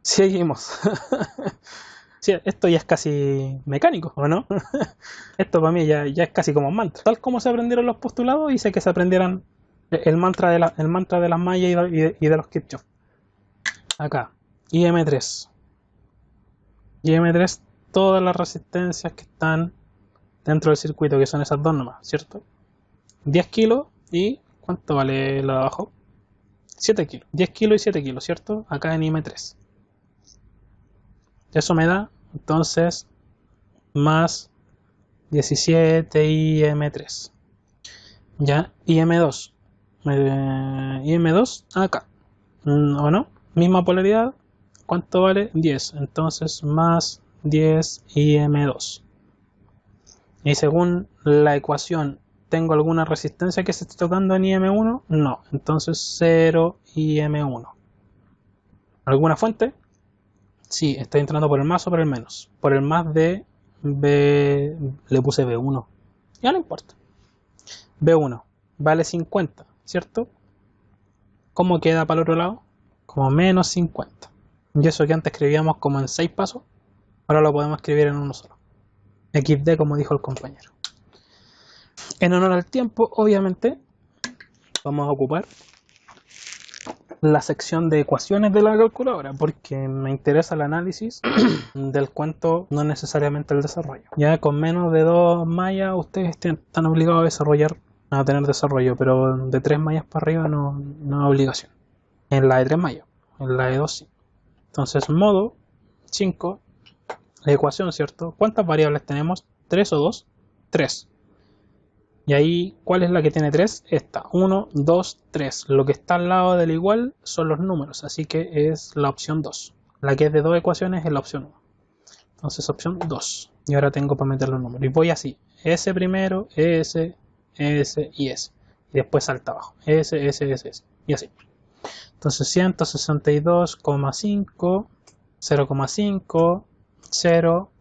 Seguimos. Sí, esto ya es casi mecánico, ¿o no? Esto para mí ya es casi como un mantra. Tal como se aprendieron los postulados, hice que se aprendieran el mantra de las mallas y de los Kirchhoff. Acá, IM3. IM3, todas las resistencias que están dentro del circuito, que son esas dos nomás, ¿cierto? 10 kilos y ¿cuánto vale lo de abajo? 7 kilos. 10 kilos y 7 kilos, ¿cierto? Acá en IM3. Eso me da, entonces, más 17 IM3. Ya, IM2. IM2 acá. ¿O no? Misma polaridad. ¿Cuánto vale? 10. Entonces, más 10 IM2. Y según la ecuación, ¿tengo alguna resistencia que se esté tocando en IM1? No. Entonces, 0 IM1. ¿Alguna fuente? Sí, estoy entrando por el más o por el menos. Por el más de B, le puse B1. Ya no importa. B1 vale 50, ¿cierto? ¿Cómo queda para el otro lado? Como menos 50. Y eso que antes escribíamos como en 6 pasos, ahora lo podemos escribir en uno solo. XD, como dijo el compañero. En honor al tiempo, obviamente, vamos a ocupar la sección de ecuaciones de la calculadora, porque me interesa el análisis del cuento, no necesariamente el desarrollo. Ya con menos de 2 mallas ustedes están obligados a desarrollar, a tener desarrollo, pero de 3 mallas para arriba no es obligación. En la de 3 mallas, en la de 2 sí. Entonces modo 5, la ecuación, ¿cierto? ¿Cuántas variables tenemos? ¿3 o 2? 3. Y ahí, ¿cuál es la que tiene 3? Esta, 1, 2, 3. Lo que está al lado del igual son los números, así que es la opción 2. La que es de 2 ecuaciones es la opción 1. Entonces, opción 2. Y ahora tengo para meter los números. Y voy así, S primero, S y S. Y después salta abajo, S. Y así. Entonces, 162,5, 0,5, 0.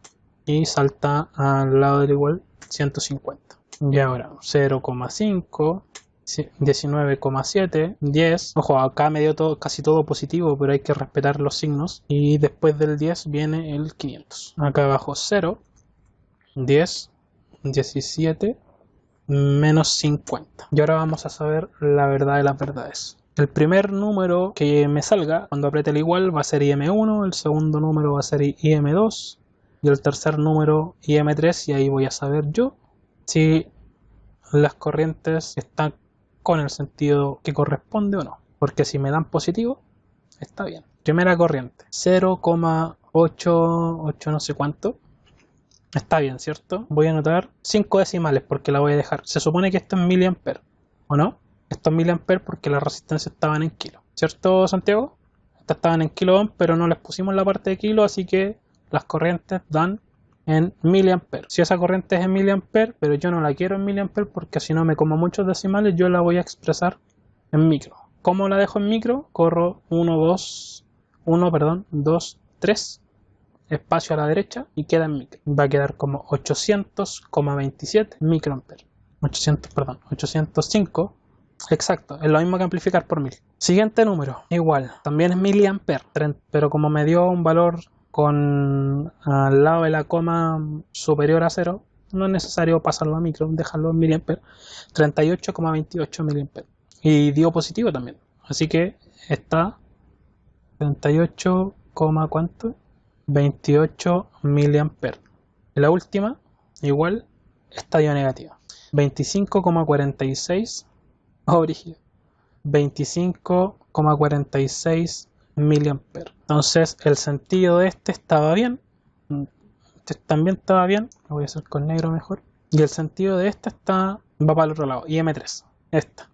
Y salta al lado del igual 150. Y ahora 0,5, 19,7, 10. Ojo, acá me dio casi todo positivo, pero hay que respetar los signos. Y después del 10 viene el 500. Acá abajo 0, 10, 17, menos 50. Y ahora vamos a saber la verdad de las verdades. El primer número que me salga cuando apriete el igual va a ser IM1, el segundo número va a ser IM2 y el tercer número IM3, y ahí voy a saber yo si las corrientes están con el sentido que corresponde o no. Porque si me dan positivo, está bien. Primera corriente, 0,88 no sé cuánto. Está bien, ¿cierto? Voy a anotar 5 decimales porque la voy a dejar. Se supone que esto es miliamperes, ¿o no? Esto es miliamperes porque las resistencias estaban en kilo. ¿Cierto, Santiago? Estas estaban en kilo ohm, pero no les pusimos la parte de kilo, así que las corrientes dan en miliamperes. Si esa corriente es en miliamperes, pero yo no la quiero en miliamperes porque si no me como muchos decimales, yo la voy a expresar en micro. ¿Cómo la dejo en micro? Corro 2, 3, espacio a la derecha y queda en micro. Va a quedar como 800,27 microamperes. 805. Exacto, es lo mismo que amplificar por 1000. Siguiente número, igual, también es miliamper, pero como me dio un valor con al lado de la coma superior a 0, no es necesario pasarlo a micro, dejarlo en miliamper. 38,28 miliamper. Y dio positivo también, así que está 38, ¿cuánto? 28 miliamper. La última, igual, estadio negativa. 25,46 brígido. 25,46 miliamperes. Entonces el sentido de este estaba bien. Este también estaba bien. Lo voy a hacer con negro mejor. Y el sentido de este va para el otro lado. IM3. Esta.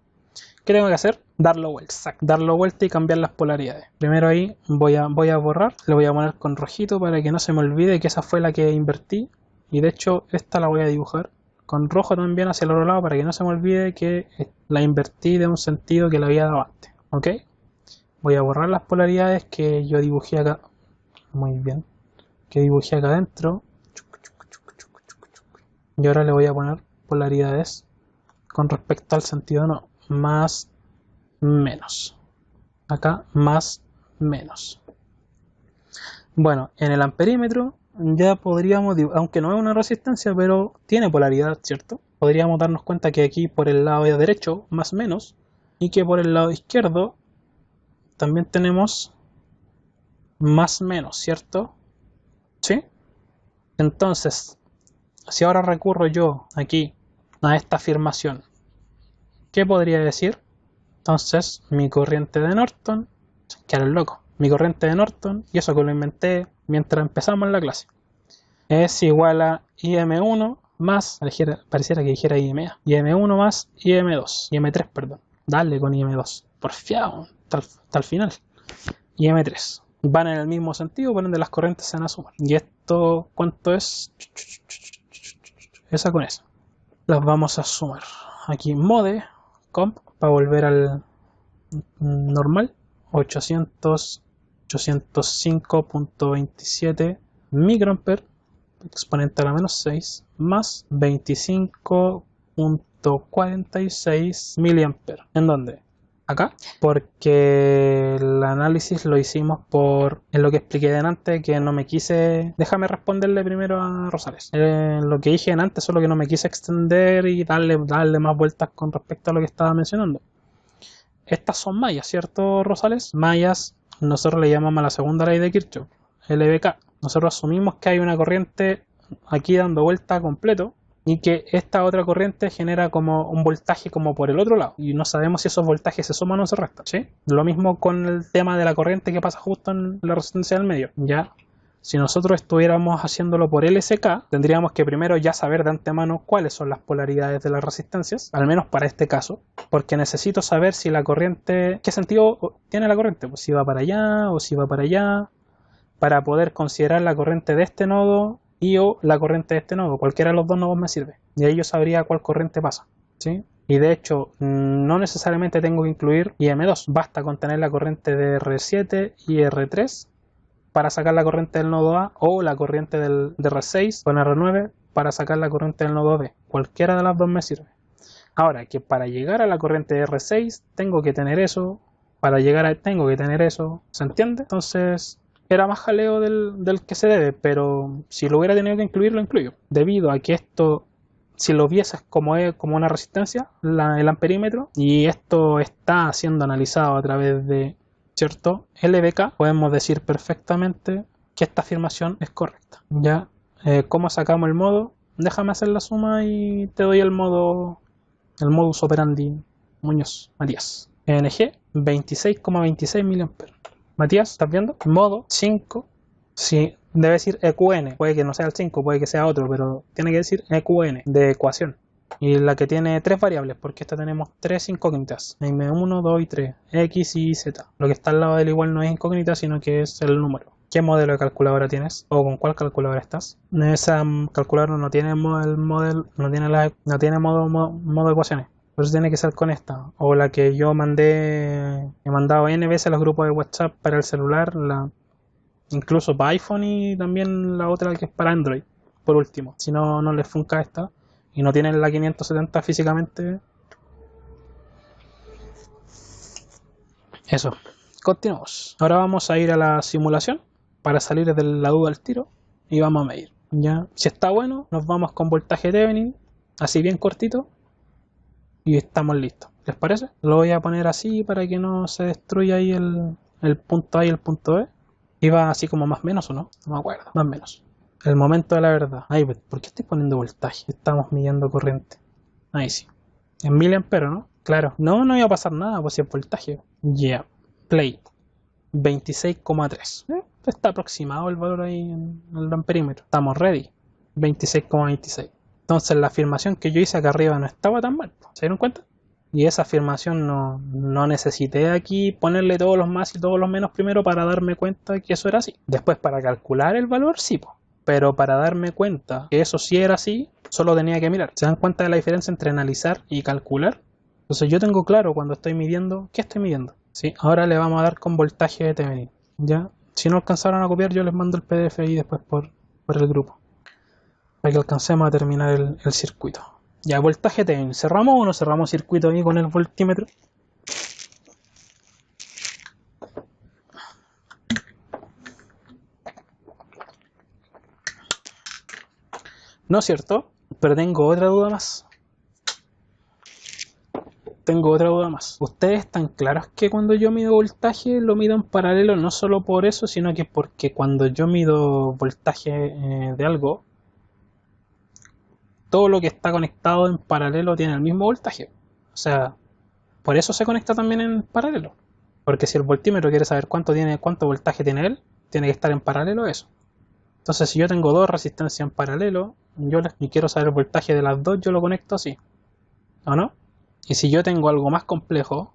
¿Qué tengo que hacer? Darlo vuelta. Exacto. Darlo vuelta y cambiar las polaridades. Primero ahí voy a borrar. Le voy a poner con rojito para que no se me olvide que esa fue la que invertí. Y de hecho esta la voy a dibujar con rojo también hacia el otro lado para que no se me olvide que la invertí de un sentido que la había dado antes. ¿Ok? Voy a borrar las polaridades que yo dibujé acá. Muy bien. Que dibujé acá adentro. Y ahora le voy a poner polaridades con respecto al sentido no. Más, menos. Acá, más, menos. Bueno, en el amperímetro ya podríamos, aunque no es una resistencia, pero tiene polaridad, ¿cierto? Podríamos darnos cuenta que aquí por el lado derecho, más menos, y que por el lado izquierdo también tenemos más menos, ¿cierto? ¿Sí? Entonces, si ahora recurro yo aquí a esta afirmación, ¿Qué podría decir? Entonces, mi corriente de Norton, que era el loco, mi corriente de Norton, y eso que lo inventé mientras empezamos la clase, es igual a IM1 más, pareciera que dijera IMA, IM1 más IM2, IM3, perdón. Dale con IM2, porfiado, hasta el final. IM3. Van en el mismo sentido, por ende las corrientes se van a sumar. ¿Y esto cuánto es? Esa con esa. Las vamos a sumar. Aquí mode, comp, para volver al normal. 805.27 microampere exponente a la menos 6 más 25.46 miliamperes. ¿En dónde? Acá, porque el análisis lo hicimos en lo que expliqué delante, que no me quise, déjame responderle primero a Rosales. Lo que dije antes, solo que no me quise extender y darle más vueltas con respecto a lo que estaba mencionando. Estas son mallas, ¿cierto, Rosales? Mallas, nosotros le llamamos a la segunda ley de Kirchhoff, LBK. Nosotros asumimos que hay una corriente aquí dando vuelta completo y que esta otra corriente genera como un voltaje como por el otro lado y no sabemos si esos voltajes se suman o se restan, ¿sí? Lo mismo con el tema de la corriente que pasa justo en la resistencia del medio, ¿ya? Si nosotros estuviéramos haciéndolo por LSK, tendríamos que primero ya saber de antemano cuáles son las polaridades de las resistencias, al menos para este caso, porque necesito saber si la corriente, qué sentido tiene la corriente, pues si va para allá o si va para allá, para poder considerar la corriente de este nodo y o la corriente de este nodo. Cualquiera de los dos nodos me sirve. Y ahí yo sabría cuál corriente pasa, ¿sí? Y de hecho, no necesariamente tengo que incluir IM2. Basta con tener la corriente de R7 y R3 para sacar la corriente del nodo A, o la corriente de R6 con R9 para sacar la corriente del nodo B. Cualquiera de las dos me sirve. Ahora, que para llegar a la corriente de R6 tengo que tener eso, tengo que tener eso, ¿se entiende? Entonces era más jaleo del que se debe, pero si lo hubiera tenido que incluir, lo incluyo. Debido a que esto, si lo vieses como una resistencia, el amperímetro, y esto está siendo analizado a través de, ¿cierto?, LBK, podemos decir perfectamente que esta afirmación es correcta. ¿Ya? ¿Cómo sacamos el modo? Déjame hacer la suma y te doy el modus operandi. Muñoz, Matías. ENG, 26,26 mA. Matías, ¿estás viendo? Modo 5. Sí, debe decir EQN. Puede que no sea el 5, puede que sea otro, pero tiene que decir EQN de ecuación. Y la que tiene tres variables, porque esta tenemos tres incógnitas. M1, 2 y 3. X y Z. Lo que está al lado del igual no es incógnita, sino que es el número. ¿Qué modelo de calculadora tienes? ¿O con cuál calculadora estás? Esa calculadora no tiene modo ecuaciones. Por eso tiene que ser con esta. O la que yo he mandado N veces a los grupos de WhatsApp para el celular, incluso para iPhone, y también la otra que es para Android, por último. Si no les funca esta y no tienen la 570 físicamente. Eso. Continuamos. Ahora vamos a ir a la simulación para salir de la duda al tiro y vamos a medir. ¿Ya? Si está bueno, nos vamos con voltaje Thevenin, así bien cortito, y estamos listos. ¿Les parece? Lo voy a poner así para que no se destruya ahí el punto A y el punto B. ¿Iba así como más menos o no? No me acuerdo. Más menos. El momento de la verdad. Ay, ¿por qué estoy poniendo voltaje? Estamos midiendo corriente. Ahí sí. En miliamperes, ¿no? Claro. No iba a pasar nada, pues si es voltaje. Yeah. Play. 26,3. Está aproximado el valor ahí en el amperímetro. Estamos ready. 26,26. Entonces la afirmación que yo hice acá arriba no estaba tan mal. ¿Se dieron cuenta? Y esa afirmación no necesité aquí ponerle todos los más y todos los menos primero para darme cuenta que eso era así. Después para calcular el valor sí, pero para darme cuenta que eso sí era así, solo tenía que mirar. ¿Se dan cuenta de la diferencia entre analizar y calcular? Entonces yo tengo claro cuando estoy midiendo, ¿qué estoy midiendo? ¿Sí? Ahora le vamos a dar con voltaje de Thevenin. ¿Ya? Si no alcanzaron a copiar, yo les mando el PDF ahí después por el grupo, para que alcancemos a terminar el circuito. Ya, voltaje Thevenin. ¿Cerramos o no cerramos circuito ahí con el voltímetro? No es cierto, pero tengo otra duda más. ¿Ustedes están claros que cuando yo mido voltaje lo mido en paralelo? No solo por eso, sino que porque cuando yo mido voltaje de algo, todo lo que está conectado en paralelo tiene el mismo voltaje. O sea, Por eso se conecta también en paralelo. Porque si el voltímetro quiere saber cuánto voltaje tiene él, tiene que estar en paralelo a eso. Entonces, si yo tengo dos resistencias en paralelo, y quiero saber el voltaje de las dos, yo lo conecto así. ¿O no? Y si yo tengo algo más complejo,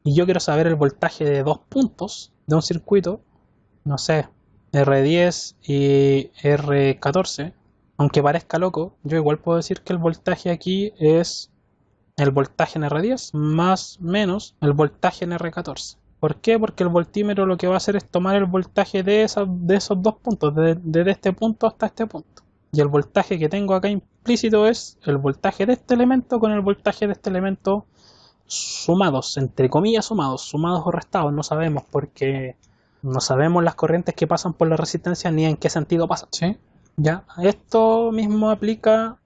y yo quiero saber el voltaje de dos puntos de un circuito, no sé, R10 y R14, aunque parezca loco, yo igual puedo decir que el voltaje aquí es el voltaje en R10 más menos el voltaje en R14. ¿Por qué? Porque el voltímetro lo que va a hacer es tomar el voltaje de esos dos puntos, desde este punto hasta este punto. Y el voltaje que tengo acá implícito es el voltaje de este elemento con el voltaje de este elemento sumados, entre comillas sumados o restados, no sabemos, porque no sabemos las corrientes que pasan por la resistencia ni en qué sentido pasan. ¿Sí? Ya, esto mismo aplica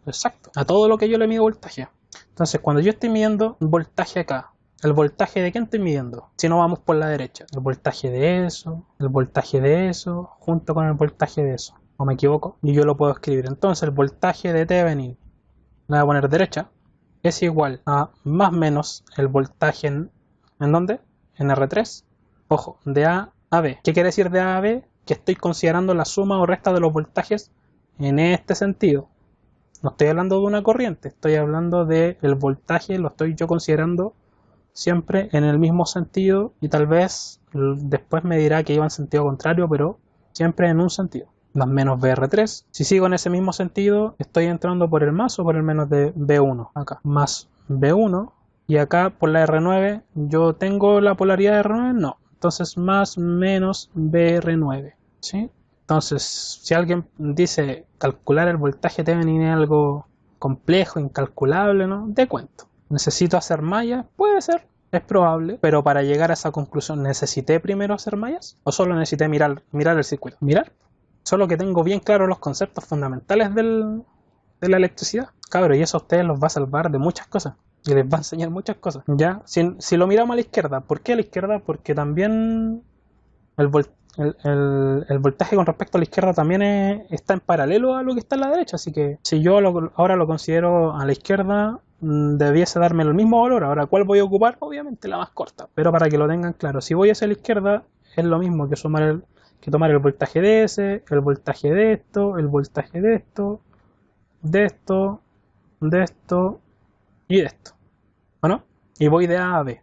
exacto a todo lo que yo le mido voltaje. Entonces, cuando yo estoy midiendo voltaje acá, ¿el voltaje de qué estoy midiendo? Si no vamos por la derecha, el voltaje de eso, junto con el voltaje de eso. ¿O me equivoco? Y yo lo puedo escribir. Entonces, el voltaje de Thevenin, le voy a poner derecha, es igual a más menos el voltaje ¿en dónde? En R3. Ojo, de A a B. ¿Qué quiere decir de A a B? Que estoy considerando la suma o resta de los voltajes en este sentido. No estoy hablando de una corriente, estoy hablando del voltaje, lo estoy yo considerando siempre en el mismo sentido y tal vez después me dirá que iba en sentido contrario, pero siempre en un sentido. Más menos BR3. Si sigo en ese mismo sentido, estoy entrando por el más o por el menos de B1. Acá. Más B1. Y acá por la R9, ¿yo tengo la polaridad de R9? No. Entonces más menos BR9. ¿Sí? Entonces, si alguien dice calcular el voltaje Thevenin es algo complejo, incalculable, ¿no? De cuento. ¿Necesito hacer mallas? Puede ser, es probable, pero para llegar a esa conclusión, ¿necesité primero hacer mallas? ¿O solo necesité mirar el circuito? ¿Mirar? Solo que tengo bien claros los conceptos fundamentales de la electricidad. Cabros, y eso a ustedes los va a salvar de muchas cosas. Y les va a enseñar muchas cosas. ¿Ya? Si lo miramos a la izquierda, ¿por qué a la izquierda? Porque también el voltaje con respecto a la izquierda también está en paralelo a lo que está a la derecha. Así que si yo ahora lo considero a la izquierda, debiese darme el mismo valor. Ahora, ¿cuál voy a ocupar? Obviamente la más corta. Pero para que lo tengan claro, si voy hacia la izquierda, es lo mismo que tomar el voltaje de ese, el voltaje de esto, el voltaje de esto, de esto, de esto y de esto. ¿Bueno? Y voy de A a B.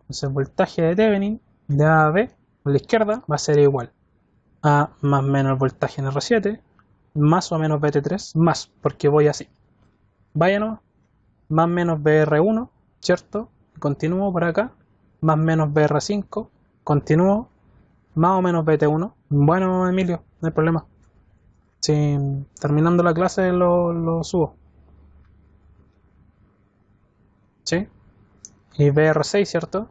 Entonces el voltaje de Thevenin de A a B a la izquierda va a ser igual a más menos el voltaje en R7 más o menos BT3 más, porque voy así. Váyanos, más menos BR1, ¿cierto? Continúo por acá, más menos BR5, continúo, más o menos BT1. Bueno, Emilio, no hay problema. Si terminando la clase lo subo. ¿Sí? Y BR6, ¿cierto?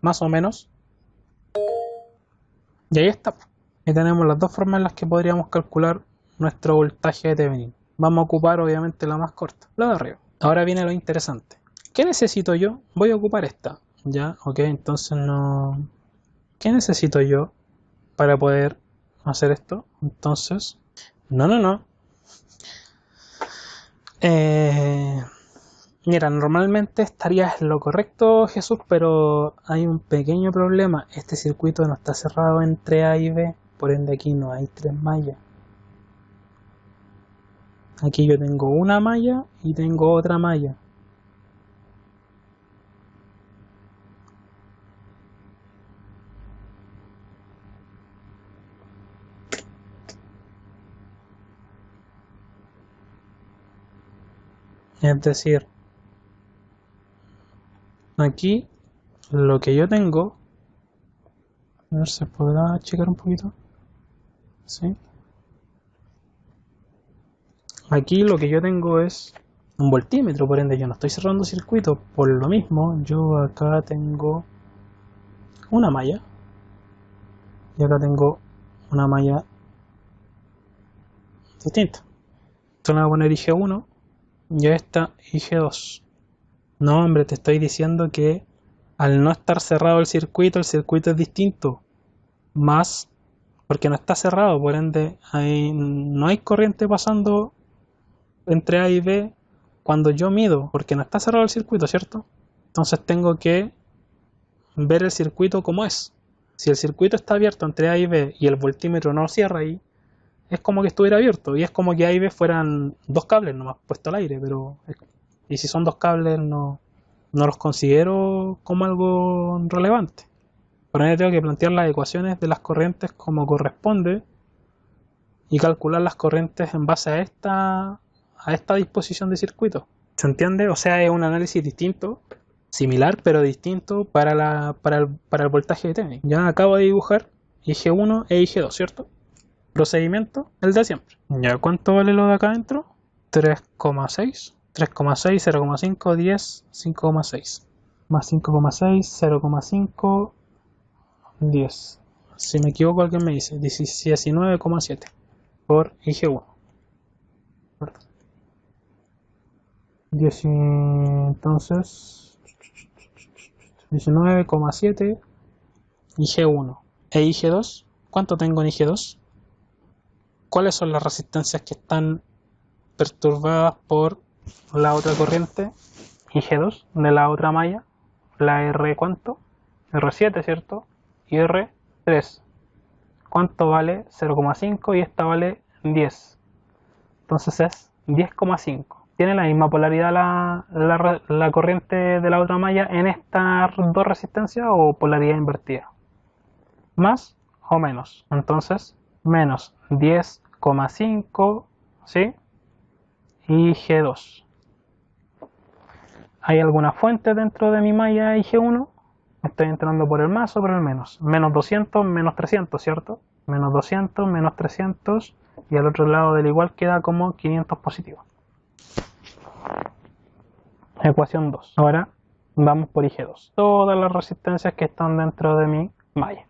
Más o menos. Y ahí está. Y tenemos las dos formas en las que podríamos calcular nuestro voltaje de Thevenin. Vamos a ocupar obviamente la más corta, la de arriba. Ahora viene lo interesante. ¿Qué necesito yo? Voy a ocupar esta. Ya, ok, entonces no... ¿Qué necesito yo para poder hacer esto? Entonces... No. Mira, normalmente estarías en lo correcto, Jesús, pero hay un pequeño problema. Este circuito no está cerrado entre A y B, por ende aquí no hay tres mallas. Aquí yo tengo una malla y tengo otra malla. Es decir, aquí lo que yo tengo, a ver, ¿se podrá checar un poquito? ¿Sí? Aquí lo que yo tengo es un voltímetro, por ende yo no estoy cerrando circuito. Por lo mismo, yo acá tengo una malla y acá tengo una malla distinta. Esto le voy a poner IG1 y a esta IG2. No, hombre, te estoy diciendo que al no estar cerrado el circuito es distinto. Más, porque no está cerrado, por ende no hay corriente pasando entre A y B cuando yo mido, porque no está cerrado el circuito, ¿cierto? Entonces tengo que ver el circuito como es. Si el circuito está abierto entre A y B y el voltímetro no cierra ahí, es como que estuviera abierto y es como que A y B fueran dos cables nomás puesto al aire, y si son dos cables no los considero como algo relevante. Por ende tengo que plantear las ecuaciones de las corrientes como corresponde y calcular las corrientes en base a esta disposición de circuito. ¿Se entiende? O sea, es un análisis distinto, similar pero distinto para el voltaje de T. Ya acabo de dibujar IG1 e IG2, ¿cierto? Procedimiento, el de siempre. Ya, ¿cuánto vale lo de acá adentro? 3,6, 3,6, 0,5, 10, 5,6. Más 5,6, 0,5, 10. Si me equivoco, alguien me dice 19,7 por IG1. Entonces 19,7 IG1 e IG2. ¿Cuánto tengo en IG2? ¿Cuáles son las resistencias que están perturbadas por la otra corriente IG2 de la otra malla? La R, ¿cuánto? R7, ¿cierto? Y R3. ¿Cuánto vale? 0,5 y esta vale 10. Entonces es 10,5. Tiene la misma polaridad la corriente de la otra malla en estas dos resistencias o polaridad invertida. ¿Más o menos? Entonces, menos 10,5, ¿sí? Y G2. ¿Hay alguna fuente dentro de mi malla IG1? Estoy entrando por el más o por el menos. Menos 200, menos 300, ¿cierto? Menos 200, menos 300. Y al otro lado del igual queda como 500 positivo. Ecuación 2. Ahora vamos por IG2. Todas las resistencias que están dentro de mi malla.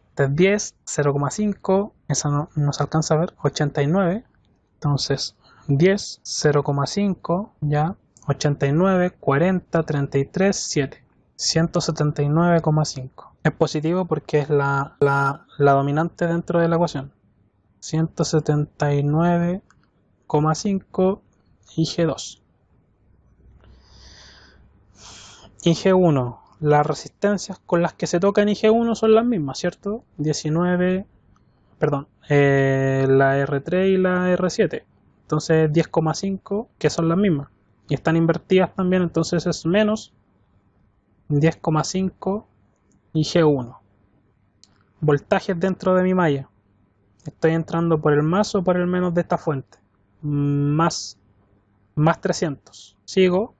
Este es 10, 0,5. Esa no se alcanza a ver. 89. Entonces 10, 0,5, ya, 89, 40, 33, 7, 179,5. Es positivo porque es la dominante dentro de la ecuación. 179,5 y G2. Y G1, las resistencias con las que se toca en IG1 son las mismas, ¿cierto? 19, perdón, la R3 y la R7. Entonces 10,5, que son las mismas. Y están invertidas también, entonces es menos 10,5 y G1. Voltajes dentro de mi malla. Estoy entrando por el más o por el menos de esta fuente. Más 300. Sigo,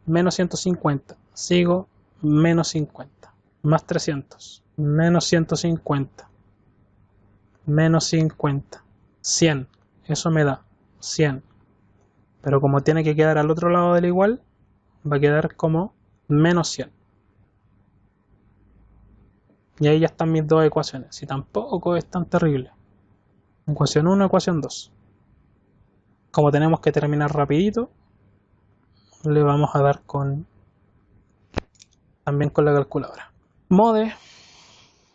menos 150. Sigo, menos 50. Más 300. Menos 150. Menos 50. 100. Eso me da 100. Pero como tiene que quedar al otro lado del igual, va a quedar como menos 100. Y ahí ya están mis dos ecuaciones. Y tampoco es tan terrible. Ecuación 1, ecuación 2. Como tenemos que terminar rapidito, le vamos a dar también con la calculadora. Mode,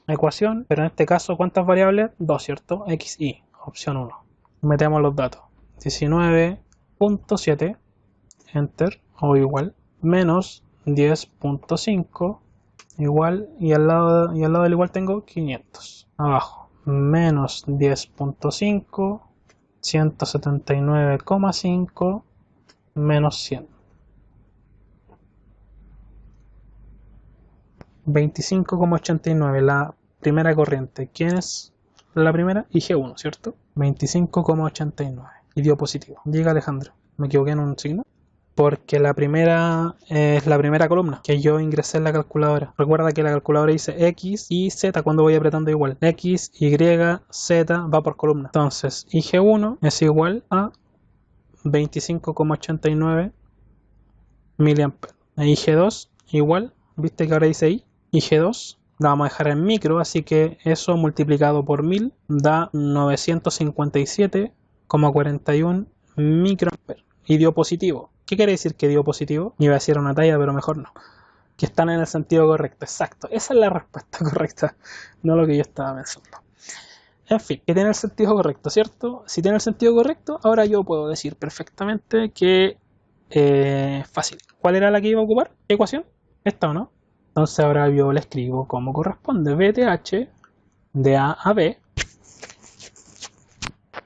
ecuación, pero en este caso, ¿cuántas variables? 2, ¿cierto? X, Y, opción 1. Metemos los datos. 19,7, enter, o igual, menos 10,5, igual, y al lado del igual tengo 500. Abajo, menos 10,5, 179,5, menos 100. 25,89, la primera corriente. ¿Quién es la primera? IG1, ¿cierto? 25,89. Y dio positivo. Llega Alejandro. ¿Me equivoqué en un signo? Porque la primera es la primera columna que yo ingresé en la calculadora. Recuerda que la calculadora dice X y Z cuando voy apretando igual. X, Y, Z va por columna. Entonces, IG1 es igual a 25,89 miliamperes. IG2 igual, viste que ahora dice I. IG2 la vamos a dejar en micro, así que eso multiplicado por 1000 da 957,41 microamperes. Y dio positivo. ¿Qué quiere decir que dio positivo? Iba a decir una talla, pero mejor no. Que están en el sentido correcto, exacto. Esa es la respuesta correcta, no lo que yo estaba pensando. En fin, que tiene el sentido correcto, ¿cierto? Si tiene el sentido correcto, ahora yo puedo decir perfectamente que Fácil. ¿Cuál era la que iba a ocupar? ¿Qué ecuación? ¿Esta o no? Entonces ahora yo le escribo como corresponde. VTH de A a B.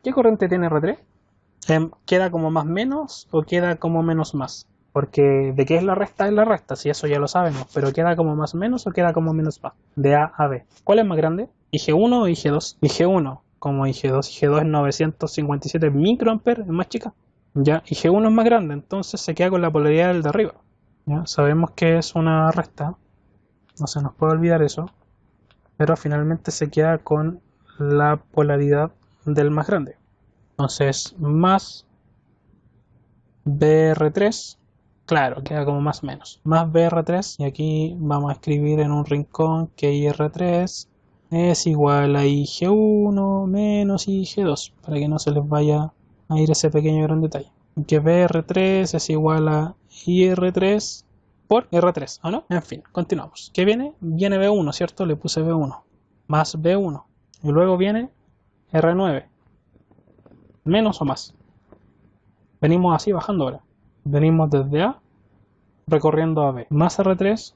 ¿Qué corriente tiene R3? ¿Queda como más menos o queda como menos más? Porque de qué es la resta, si eso ya lo sabemos, pero ¿queda como más menos o queda como menos más? De A a B. ¿Cuál es más grande? ¿IG1 o IG2? IG1 como IG2. IG2 es 957 microamperes, es más chica. Ya, IG1 es más grande, entonces se queda con la polaridad del de arriba. Ya, sabemos que es una resta, no se nos puede olvidar eso, pero finalmente se queda con la polaridad del más grande. Entonces, más BR3, claro, queda como más menos. Más BR3, y aquí vamos a escribir en un rincón que IR3 es igual a IG1 menos IG2, para que no se les vaya a ir ese pequeño gran detalle. Que BR3 es igual a IR3 por R3, ¿o no? En fin, continuamos. ¿Qué viene? Viene B1, ¿cierto? Le puse B1, más B1. Y luego viene R9, menos o más. Venimos así bajando ahora. Venimos desde A recorriendo a B. Más R3,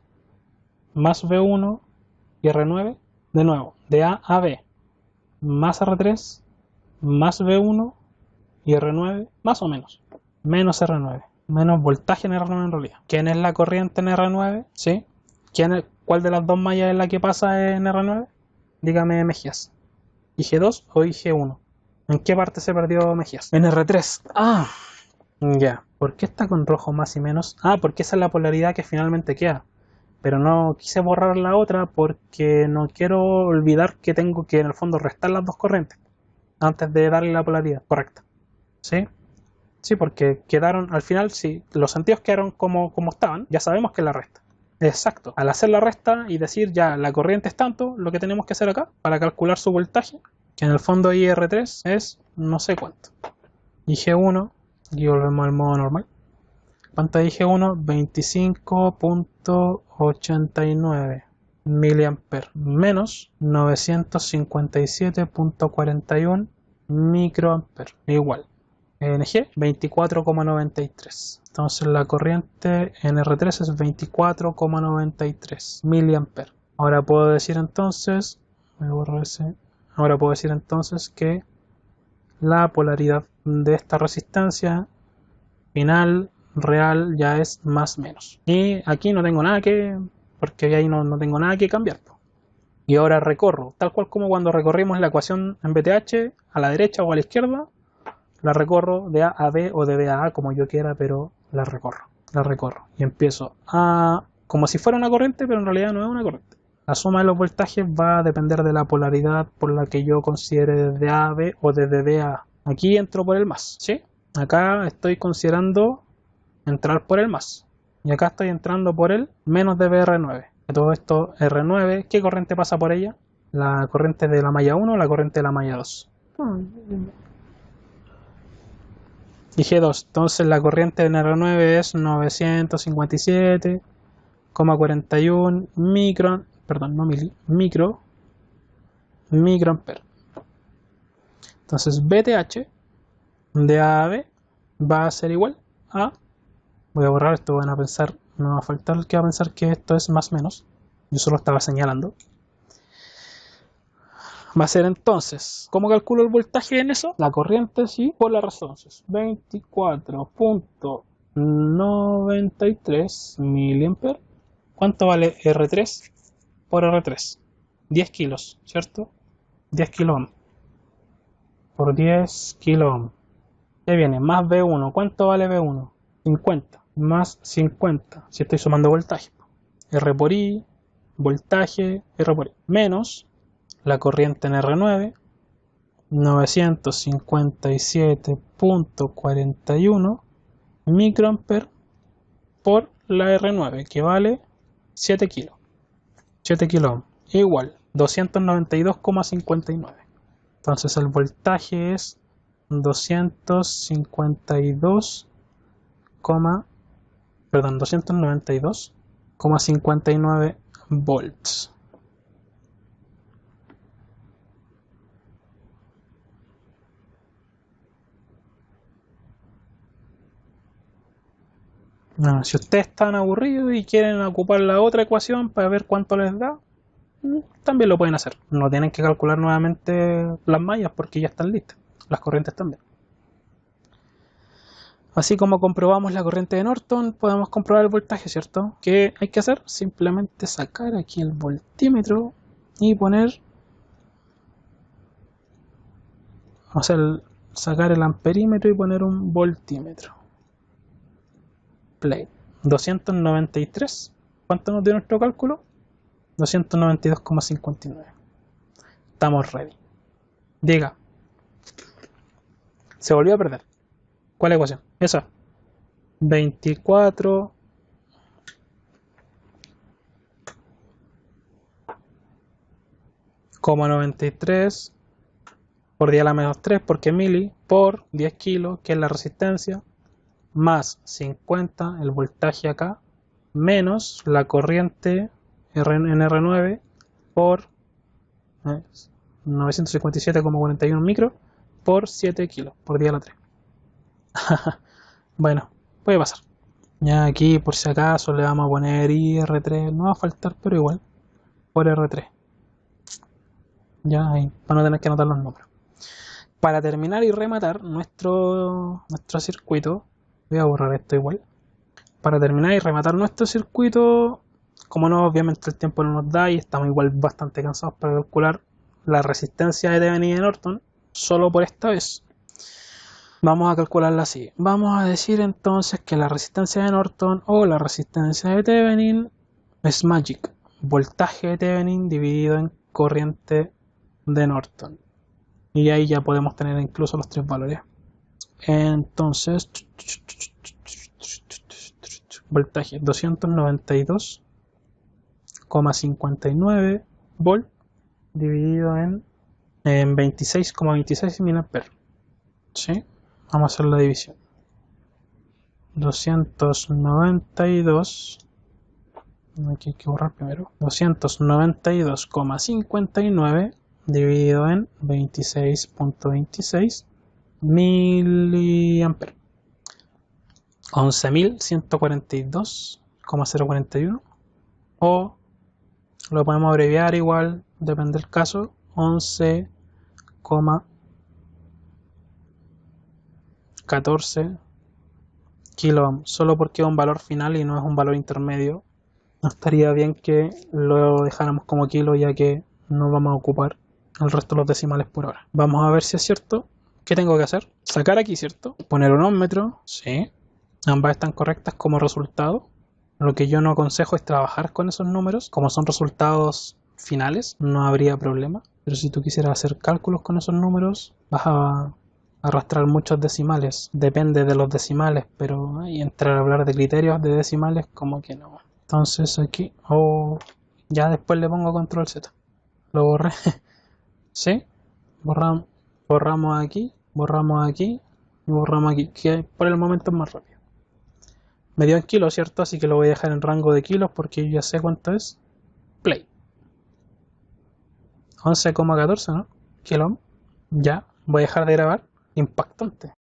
más B1 y R9. De nuevo, de A a B. Más R3, más B1 y R9, más o menos. Menos R9. Menos voltaje en R9 en realidad. ¿Quién es la corriente en R9? ¿Sí? ¿Cuál de las dos mallas es la que pasa en R9? Dígame, Mejías. ¿IG2 o IG1? ¿En qué parte se perdió Mejías? En R3. Ah, ya. ¿Por qué está con rojo más y menos? Ah, porque esa es la polaridad que finalmente queda. Pero no quise borrar la otra porque no quiero olvidar que tengo que en el fondo restar las dos corrientes antes de darle la polaridad correcta. ¿Sí? Sí, porque quedaron, al final, sí, los sentidos quedaron como estaban, ya sabemos que es la resta. Exacto. Al hacer la resta y decir ya la corriente es tanto, lo que tenemos que hacer acá para calcular su voltaje, que en el fondo IR3 es no sé cuánto. Y G1, y volvemos al modo normal. ¿Cuánto dije 1? 25.89 miliamperes menos 957.41 microamperes igual NG 24,93. Entonces la corriente en R3 es 24,93 miliamperes. Ahora puedo decir entonces, ahora puedo decir entonces que la polaridad de esta resistencia final real ya es más menos. Y aquí no tengo nada que, porque ahí no tengo nada que cambiar. Y ahora recorro, tal cual como cuando recorrimos la ecuación en BTH, a la derecha o a la izquierda, la recorro de A a B o de B a A como yo quiera, pero la recorro. Y empiezo a, como si fuera una corriente, pero en realidad no es una corriente. La suma de los voltajes va a depender de la polaridad por la que yo considere desde A a B o desde B a A. Aquí entro por el más, ¿sí? Acá estoy considerando entrar por el más. Y acá estoy entrando por el menos de BR9. De todo esto, R9, ¿qué corriente pasa por ella? ¿La corriente de la malla 1 o la corriente de la malla 2? Y G2, entonces la corriente en R9 es 957,41 microamper. Entonces BTH de A a B va a ser igual a, voy a borrar esto, van a pensar, no va a faltar el que va a pensar que esto es más menos, yo solo estaba señalando. Va a ser entonces, ¿cómo calculo el voltaje en eso? La corriente sí, por la resonancia, 24.93 miliamperes. ¿Cuánto vale R3 por R3? 10 kilos, ¿cierto? 10 kilo ohm por 10 kilo ohm. ¿Qué viene? Más B1. ¿Cuánto vale B1? 50. Más 50. Si estoy sumando voltaje. R por I, voltaje, R por I. Menos la corriente en R9, 957.41 microamper por la R9, que vale 7 kilos. 7 kilo ohm. Igual, 292,59. Entonces el voltaje es 292,59 volts. No, si ustedes están aburridos y quieren ocupar la otra ecuación para ver cuánto les da, también lo pueden hacer. No tienen que calcular nuevamente las mallas porque ya están listas. Las corrientes también. Así como comprobamos la corriente de Norton, podemos comprobar el voltaje, ¿cierto? ¿Qué hay que hacer? Simplemente sacar aquí el voltímetro y poner... O sea, sacar el amperímetro y poner un voltímetro. Play. 293. ¿Cuánto nos dio nuestro cálculo? 292,59. Estamos ready. Diga. Se volvió a perder. ¿Cuál ecuación? Esa. 24,93 por 10 a la menos 3 porque mili por 10 kilos, que es la resistencia, más 50 el voltaje acá, menos la corriente en R9 por 957,41 micro por 7 kilos por 10 a la 3. Bueno, puede pasar. Ya aquí por si acaso le vamos a poner IR3, no va a faltar, pero igual, por R3. Ya ahí, para no tener que anotar los números. Para terminar y rematar nuestro circuito, voy a borrar esto igual. Para terminar y rematar nuestro circuito, como no, obviamente el tiempo no nos da y estamos igual bastante cansados para calcular la resistencia de Thevenin y de Norton, solo por esta vez. Vamos a calcularla así. Vamos a decir entonces que la resistencia de Norton o la resistencia de Thevenin es Magic. Voltaje de Thevenin dividido en corriente de Norton. Y ahí ya podemos tener incluso los tres valores. Entonces, voltaje 292,59 volt dividido en 26,26 mA. ¿Sí? Vamos a hacer la división. 292. Aquí hay que borrar primero. 292,59 dividido en 26,26 miliamperes. 11.142,041. O lo podemos abreviar igual, depende del caso. 11,14 kilo, solo porque es un valor final y no es un valor intermedio. No estaría bien que lo dejáramos como kilo, ya que no vamos a ocupar el resto de los decimales por ahora. Vamos a ver si es cierto. ¿Qué tengo que hacer? Sacar aquí, ¿cierto? Poner un ohmmetro. Sí. Ambas están correctas como resultado. Lo que yo no aconsejo es trabajar con esos números. Como son resultados finales, no habría problema. Pero si tú quisieras hacer cálculos con esos números, vas a arrastrar muchos decimales. Depende de los decimales, pero entrar a hablar de criterios de decimales, como que no. Entonces aquí, ya después le pongo control Z. Lo borré. ¿Sí? Borramos aquí y borramos aquí, que por el momento es más rápido. Me dio en kilos, ¿cierto? Así que lo voy a dejar en rango de kilos porque yo ya sé cuánto es. Play. 11,14, ¿no? Kilo. Ya, voy a dejar de grabar. Impactante.